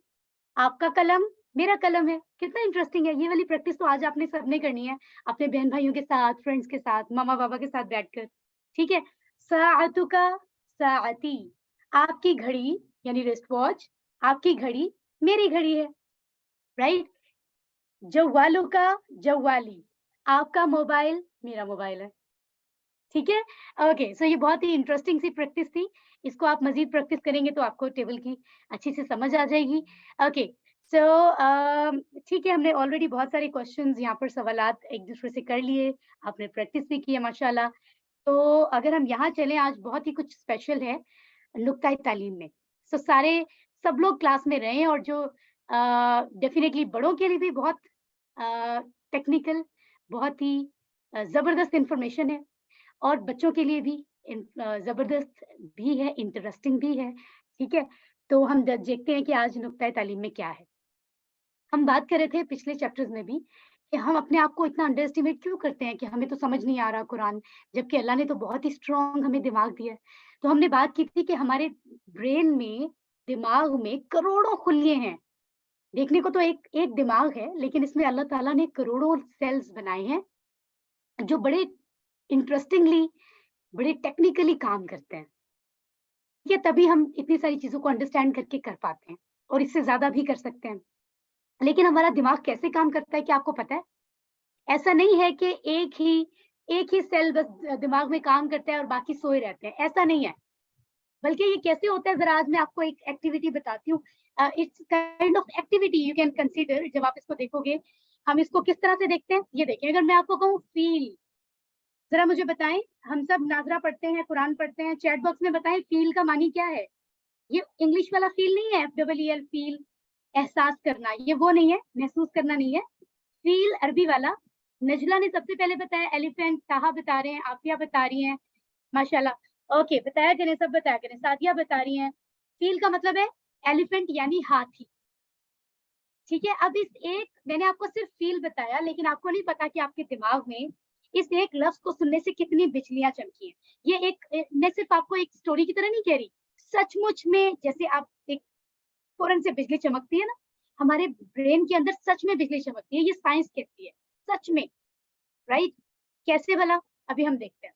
Speaker 1: आपका कलम मेरा कलम है। कितना इंटरेस्टिंग है। ये वाली प्रैक्टिस तो आज आपने सबने करनी है, अपने बहन भाइयों के साथ, फ्रेंड्स के साथ, मामा बाबा के साथ बैठकर, ठीक है। साअतु का साअती, आपकी घड़ी यानी रिस्ट वॉच, आपकी घड़ी मेरी घड़ी है, राइट। जवालु का जवाली, आपका मोबाइल मेरा मोबाइल है, ठीक है? ओके, सो ये बहुत ही इंटरेस्टिंग सी प्रैक्टिस थी। इसको आप मज़ीद प्रैक्टिस करेंगे तो आपको टेबल की अच्छी से समझ आ जाएगी। ओके, सो ठीक है, हमने ऑलरेडी बहुत सारे क्वेश्चंस यहाँ पर सवालात एक-दूसरे से कर लिए, आपने प्रैक्टिस भी की है माशाल्लाह। तो अगर हम यहाँ चलें, आज बहुत ही कुछ स्पेशल है नुक्ता तालीम में। सो सब लोग क्लास में रहें, और जो डेफिनेटली बड़ों के लिए भी बहुत टेक्निकल, बहुत ही ज़बरदस्त इन्फॉर्मेशन है, और बच्चों के लिए भी ज़बरदस्त भी है, इंटरेस्टिंग भी है, ठीक है? तो हम देखते हैं कि आज नुक्ता तालीम में क्या है। हम बात कर रहे थे पिछले चैप्टर्स में भी कि हम अपने आप को इतना अंडर एस्टिमेट क्यों करते हैं कि हमें तो समझ नहीं आ रहा कुरान, जबकि अल्लाह ने तो बहुत ही स्ट्रॉन्ग हमें दिमाग दिया है। तो हमने बात की थी कि हमारे ब्रेन में, दिमाग में करोड़ों खुलिये हैं। देखने को तो एक दिमाग है, लेकिन इसमें अल्लाह ताला ने करोड़ों सेल्स बनाए हैं जो बड़े इंटरेस्टिंगली, बड़े टेक्निकली काम करते हैं। ये तभी हम इतनी सारी चीज़ों को अंडरस्टैंड करके कर पाते हैं, और इससे ज़्यादा भी कर सकते हैं। लेकिन हमारा दिमाग कैसे काम करता है, क्या आपको पता है? ऐसा नहीं है कि एक ही सेल बस दिमाग में काम करता है और बाकी सोए रहते हैं, ऐसा नहीं है। बल्कि ये कैसे होता है, ज़रा आज मैं आपको एक एक्टिविटी बताती हूँ। It's kind of activity you can consider. जब आप इसको देखोगे, हम इसको किस तरह से देखते हैं, ये देखिए। अगर मैं आपको कहूँ फील, जरा मुझे बताएं, हम सब नाजरा पढ़ते हैं, कुरान पढ़ते हैं, चैट बॉक्स में बताएं फील का मानी क्या है। ये इंग्लिश वाला फील नहीं है, FEEL फील, एहसास करना, ये वो नहीं है, महसूस करना नहीं है। फील अरबी वाला, नजला ने सबसे पहले बताया, एलिफेंट, ताहा बता रहे हैं, आफिया बता रही हैं, माशाल्लाह। ओके, बताया करें, सब बताया करें, सादिया बता रही हैं। फील का मतलब है एलिफेंट यानी हाथी, ठीक है? अब मैंने आपको सिर्फ फील बताया, लेकिन आपको नहीं पता कि आपके दिमाग में इस एक लफ्ज को सुनने से कितनी बिजलियां चमकी हैं। ये मैं सिर्फ आपको एक स्टोरी की तरह नहीं कह रही, सचमुच में जैसे आप एक फौरन से बिजली चमकती है ना, हमारे ब्रेन के अंदर सच में बिजली चमकती है, ये साइंस कहती है, सच में, राइट? कैसे भला, अभी हम देखते हैं।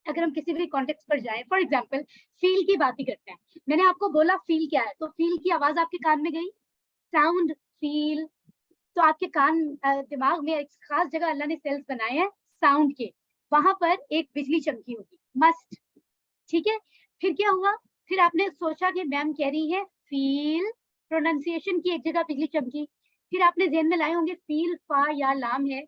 Speaker 1: अगर हम किसी भी कॉन्टेक्स्ट पर जाएं, फॉर एग्जाम्पल फील की बात ही करते हैं। मैंने आपको बोला फील क्या है, तो फील की आवाज आपके कान में गई, साउंड फील, तो आपके कान, दिमाग में एक खास जगह अल्लाह ने सेल्स बनाए हैं साउंड के, वहां पर एक बिजली चमकी होगी, मस्ट, ठीक है? फिर क्या हुआ, फिर आपने सोचा कि मैम कह रही है फील, प्रोनाउंसिएशन की एक जगह बिजली चमकी। फिर आपने जहन में लाए होंगे फील फा या लाम है,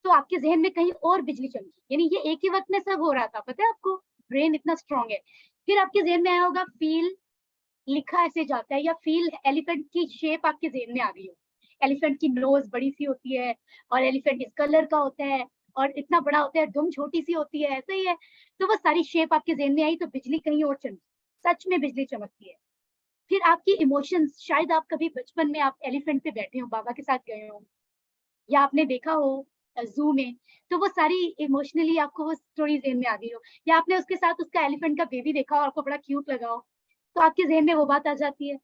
Speaker 1: तो आपके जहन में कहीं और बिजली चमकी, यानी ये एक ही वक्त में सब हो रहा था, पता है आपको, ब्रेन इतना स्ट्रॉन्ग है। फिर आपके जहन में आया होगा फील लिखा ऐसे जाता है, या फील एलिफेंट की शेप आपके जहन में आ गई हो, एलिफेंट की नोज बड़ी सी होती है, और एलिफेंट इस कलर का होता है, और इतना बड़ा होता है, दुम छोटी सी होती है, ऐसा ही है। तो वो सारी शेप आपके जहन में आई, तो बिजली कहीं और चमकी, सच में बिजली चमकती है। फिर आपकी इमोशंस, शायद आप कभी बचपन में आप एलिफेंट पे बैठे हो, बाबा के साथ गए हो, या आपने देखा हो जू में, तो वो सारी इमोशनली आपको वो स्टोरी जहन में आ गई हो, या आपने उसके साथ उसका एलिफेंट का बेबी देखा हो, आपको बड़ा क्यूट लगा हो, तो आपके जहन में वो बात आ जाती है,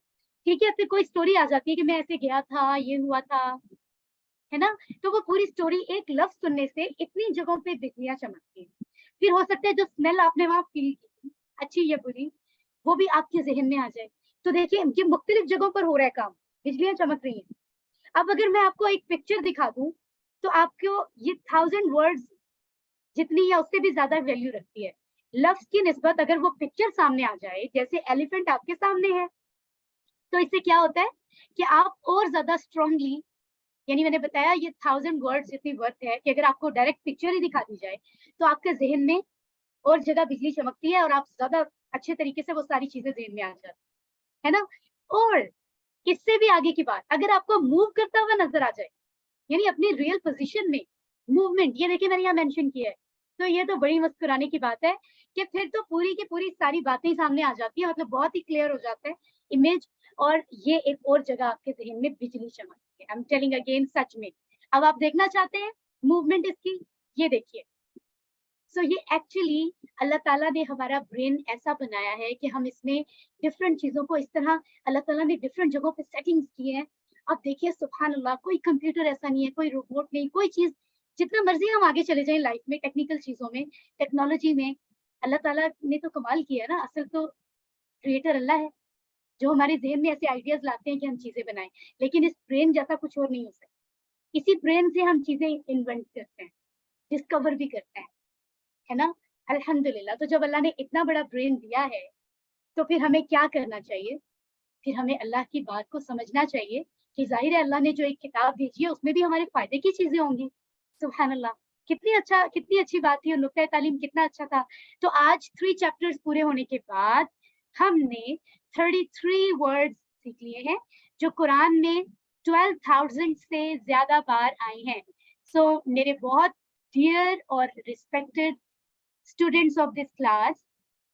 Speaker 1: ठीक है? फिर कोई स्टोरी आ जाती है कि मैं ऐसे गया था, ये हुआ था, है ना? तो वो पूरी स्टोरी एक लफ्ज सुनने से इतनी जगहों पे बिजलियां चमकती हैं। फिर हो सकता है जो स्मेल आपने वहां फील की, अच्छी या बुरी, वो भी आपके जहन में आ जाए। तो देखिए, ये मुख्तलिफ जगहों पर हो रहा है काम, बिजलियां चमक रही हैं। अब अगर मैं आपको एक पिक्चर दिखा दूं, तो आपको ये 1000 वर्ड्स जितनी या उससे भी ज्यादा वैल्यू रखती है लफ्ज की निस्बत। अगर वो पिक्चर सामने आ जाए, जैसे एलिफेंट आपके सामने है, तो इससे क्या होता है कि आप और ज्यादा स्ट्रांगली, यानी मैंने बताया ये 1000 वर्ड्स जितनी वर्थ है कि अगर आपको डायरेक्ट पिक्चर ही दिखा दी जाए, तो आपके जहन में और जगह बिजली चमकती है, और आप ज्यादा अच्छे तरीके से वो सारी चीजें जहन में आ जाती है ना? और इससे भी आगे की बात, अगर आपको मूव करता हुआ नजर आ जाए, यानी अपनी रियल पोजीशन में मूवमेंट, ये देखिए मैंने यहाँ मेंशन किया है, तो ये तो बड़ी मुस्कुराने की बात है कि फिर तो पूरी की पूरी सारी बातें सामने आ जाती है, मतलब बहुत ही क्लियर हो जाता है इमेज, और ये एक और जगह आपके जहन में बिजली चमकती है। आई एम टेलिंग अगेन, सच में। अब आप देखना चाहते हैं मूवमेंट इसकी, ये देखिए। सो ये एक्चुअली अल्लाह ताला ने हमारा ब्रेन ऐसा बनाया है कि हम इसमें डिफरेंट चीजों को इस तरह अल्लाह ताला ने डिफरेंट जगहों पे सेटिंग्स की हैं। आप देखिए सुभान अल्लाह, कोई कंप्यूटर ऐसा नहीं है, कोई रोबोट नहीं, कोई चीज, जितना मर्जी हम आगे चले जाएं लाइफ में, टेक्निकल चीजों में, टेक्नोलॉजी में, अल्लाह ताला ने तो कमाल किया है ना। असल तो क्रिएटर अल्लाह है, जो हमारे जहन में ऐसे आइडियाज लाते हैं कि हम चीजें बनाएं, लेकिन इस ब्रेन जैसा कुछ और नहीं हो सकता। इसी ब्रेन से हम चीजें इन्वेंट करते हैं, डिस्कवर भी करते हैं, है ना। अल्हम्दुलिल्लाह। तो जब अल्लाह ने इतना बड़ा ब्रेन दिया है तो फिर हमें क्या करना चाहिए, फिर हमें अल्लाह की बात को समझना चाहिए कि जाहिर है अल्लाह ने जो एक किताब भेजी है उसमें भी हमारे फायदे की चीजें होंगी। सुभान अल्लाह, कितनी अच्छी बात थी और नुक्ता तालीम कितना अच्छा था। तो आज 3 चैप्टर्स पूरे होने के बाद हमने 33 वर्ड्स सीख लिए हैं जो कुरान में 12,000 से ज्यादा बार आए हैं। सो मेरे बहुत डियर और respected students of this class,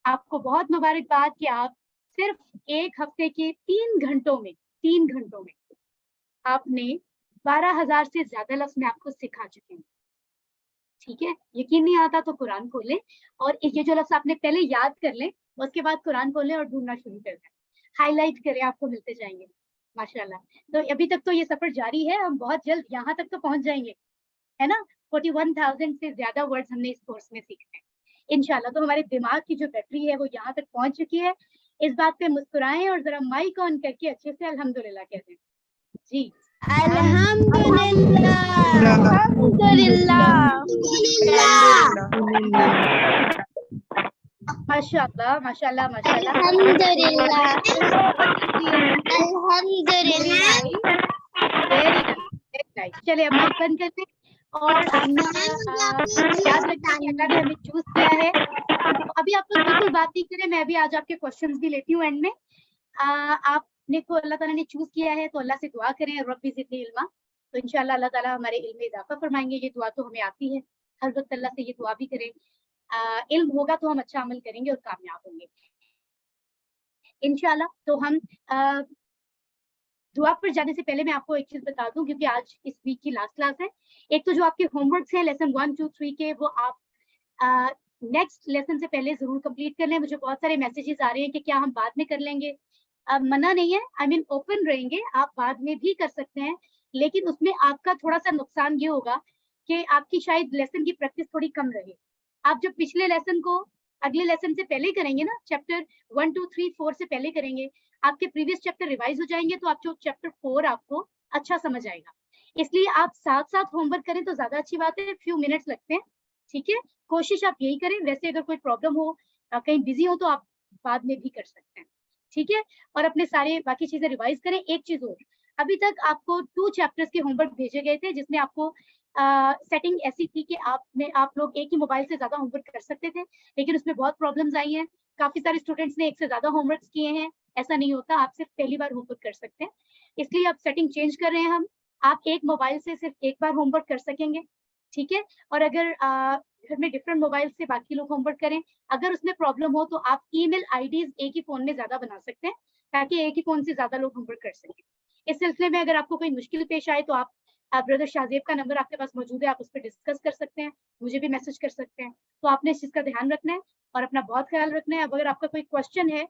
Speaker 1: आपको बहुत मुबारकबाद कि आप सिर्फ एक हफ्ते के 3 घंटों में आपने 12,000 से ज्यादा लफ्ज में आपको सिखा चुके हैं। ठीक है, यकीन नहीं आता तो कुरान खोलें और ये जो लफ्ज आपने पहले याद कर लें, उसके बाद कुरान खोलें और ढूंढना शुरू कर दें, हाईलाइट करें, आपको मिलते जाएंगे माशाल्लाह। तो अभी तक तो ये सफर जारी है, हम बहुत जल्द यहाँ तक तो पहुंच जाएंगे, है ना। 41,000 से ज्यादा वर्ड्स हमने इस कोर्स में सीखे हैं इंशाल्लाह। तो हमारे दिमाग की जो बैटरी है वो यहाँ तक पहुंच चुकी है। इस बात पे मुस्कुराएं और जरा माइक ऑन करके अच्छे से अल्हम्दुलिल्लाह कह दें जी। माशाल्लाह माशाल्लाह माशाल्लाह
Speaker 7: अल्हम्दुलिल्लाह।
Speaker 1: चलिए अब माइक बंद करते और याद रखना कि अल्लाह ने हमें चूज किया है। तो अभी आप लोग बिल्कुल बात नहीं करें, मैं अभी आज आपके क्वेश्चंस भी लेती हूँ एंड में। आपने को अल्लाह ताला ने चूज किया है तो अल्लाह से दुआ करें, रब्बी ज़िदनी इल्मा। तो इंशाल्लाह अल्लाह ताला हमारे इल्म में इजाफा फरमाएंगे। ये दुआ तो हमें आती है, हर वक्त अल्लाह से ये दुआ भी करें। इल्म होगा तो हम अच्छा अमल करेंगे और कामयाब होंगे इंशाल्लाह। तो हम दुआ पर जाने से पहले मैं आपको एक चीज बता दूं, क्योंकि आज इस वीक की लास्ट क्लास है। एक तो जो आपके होमवर्क्स हैं लेसन 1, 2, 3 के, वो आप नेक्स्ट लेसन से पहले जरूर कंप्लीट कर लें। मुझे बहुत सारे मैसेजेस आ रहे हैं कि क्या हम बाद में कर लेंगे। मना नहीं है, आई मीन ओपन रहेंगे, आप बाद में भी कर सकते हैं, लेकिन उसमें आपका थोड़ा सा नुकसान ये होगा कि आपकी शायद लेसन की प्रैक्टिस थोड़ी कम रहे। आप जब पिछले लेसन को अगले लेसन से पहले करेंगे ना, चैप्टर 1, 2, 3, 4 से पहले करेंगे, आपके प्रीवियस चैप्टर रिवाइज हो जाएंगे, तो आप जो चैप्टर 4 आपको अच्छा समझ आएगा। इसलिए आप साथ साथ होमवर्क करें तो ज्यादा अच्छी बात है, फ्यू मिनट्स लगते हैं। ठीक है, कोशिश आप यही करें। वैसे अगर कोई प्रॉब्लम हो, कहीं बिजी हो, तो आप बाद में भी कर सकते हैं। ठीक है, और अपने सारे बाकी चीजें रिवाइज करें। एक चीज और, अभी तक आपको 2 चैप्टर्स के होमवर्क भेजे गए थे जिसमें आपको सेटिंग ऐसी थी कि आप लोग एक ही मोबाइल से ज्यादा होमवर्क कर सकते थे, लेकिन उसमें बहुत प्रॉब्लम्स आई हैं। काफी सारे स्टूडेंट्स ने एक से ज्यादा होमवर्क किए हैं। ऐसा नहीं होता, आप सिर्फ पहली बार होमवर्क कर सकते हैं, इसलिए अब सेटिंग चेंज कर रहे हैं हम। आप एक मोबाइल से सिर्फ एक बार होमवर्क कर सकेंगे। ठीक है, और अगर घर में डिफरेंट मोबाइल से बाकी लोग होमवर्क करें, अगर उसमें प्रॉब्लम हो तो आप ईमेल आईडीज एक ही फोन में ज्यादा बना सकते हैं, ताकि एक ही फोन से ज्यादा लोग होमवर्क कर सकें। इस सिलसिले में अगर आपको कोई मुश्किल पेश आए तो आप ब्रदर शाहजेब का नंबर आपके पास मौजूद है, आप उस पर डिस्कस कर सकते हैं, मुझे भी मैसेज कर सकते हैं। तो आपने इस चीज का ध्यान रखना है और अपना बहुत ख्याल रखना है। अब अगर आपका कोई क्वेश्चन है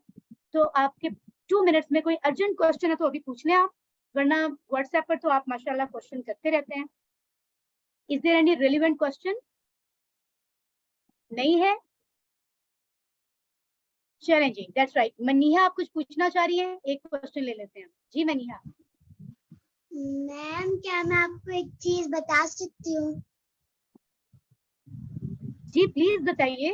Speaker 1: तो आपके 2 मिनट्स में कोई अर्जेंट क्वेश्चन है तो अभी पूछ लें आप, वरना व्हाट्सएप पर तो आप माशाल्लाह क्वेश्चन करते रहते हैं। Is there any relevant question? नहीं है? चलें जी, दैट्स राइट। मनीहा आप कुछ पूछना चाह रही हैं? एक क्वेश्चन ले लेते हैं जी। मनीहा
Speaker 7: मैम, क्या मैं आपको एक चीज बता सकती हूँ?
Speaker 1: जी प्लीज बताइए।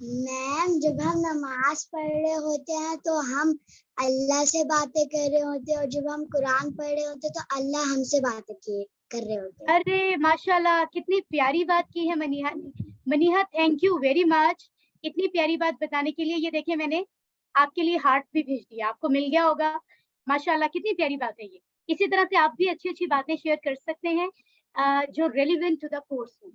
Speaker 7: मैम, जब हम नमाज पढ़ रहे होते हैं तो हम अल्लाह से बातें कर रहे होते हैं, और जब हम कुरान पढ़ रहे होते हैं तो अल्लाह हमसे बातें कर रहे होते हैं।
Speaker 1: अरे माशाल्लाह, कितनी प्यारी बात की है मनीहा ने। Maniha, thank you very much इतनी प्यारी बात बताने के लिए। ये देखिए, मैंने आपके लिए हार्ट भी भेज दिया, आपको मिल गया होगा। माशाल्लाह, कितनी प्यारी बात है ये। इसी तरह से आप भी अच्छी अच्छी बातें शेयर कर सकते हैं जो रेलिवेंट टू द कोर्स हो।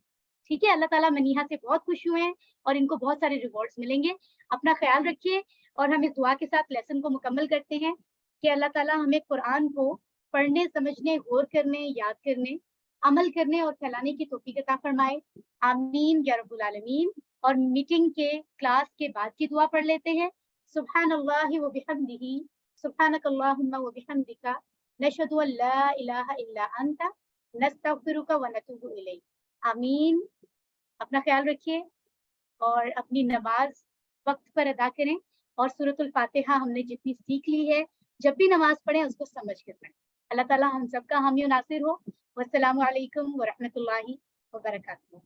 Speaker 1: ठीक है, अल्लाह ताला मनीहा से बहुत खुश हुए हैं और इनको बहुत सारे रिवॉर्ड्स मिलेंगे। अपना ख्याल रखिए और हम इस दुआ के साथ लेसन को मुकम्मल करते हैं कि अल्लाह ताला हमें कुरान को पढ़ने, समझने, गौर करने, याद करने, अमल करने और फैलाने की तौफीक अता फरमाए। आमीन या रब्बुल आलमीन। और मीटिंग के क्लास के बाद की दुआ पढ़ लेते हैं। सुब्हानल्लाहि व बिहम्दिही, सुब्हानकल्लाहुम्मा व बिहम्दिका, नशहदु अल्ला इलाहा इल्ला अंता, नस्तगफिरुका व नतूबु इलैक। आमीन। अपना ख्याल रखिए और अपनी नमाज वक्त पर अदा करें। और सूरतुल फातिहा हमने जितनी सीख ली है, जब भी नमाज पढ़ें उसको समझ कर पढ़ें। अल्लाह ताला हम सबका हामी नासिर हो। वस्सलामु अलैकुम व रहमतुल्लाहि व बरकातहू।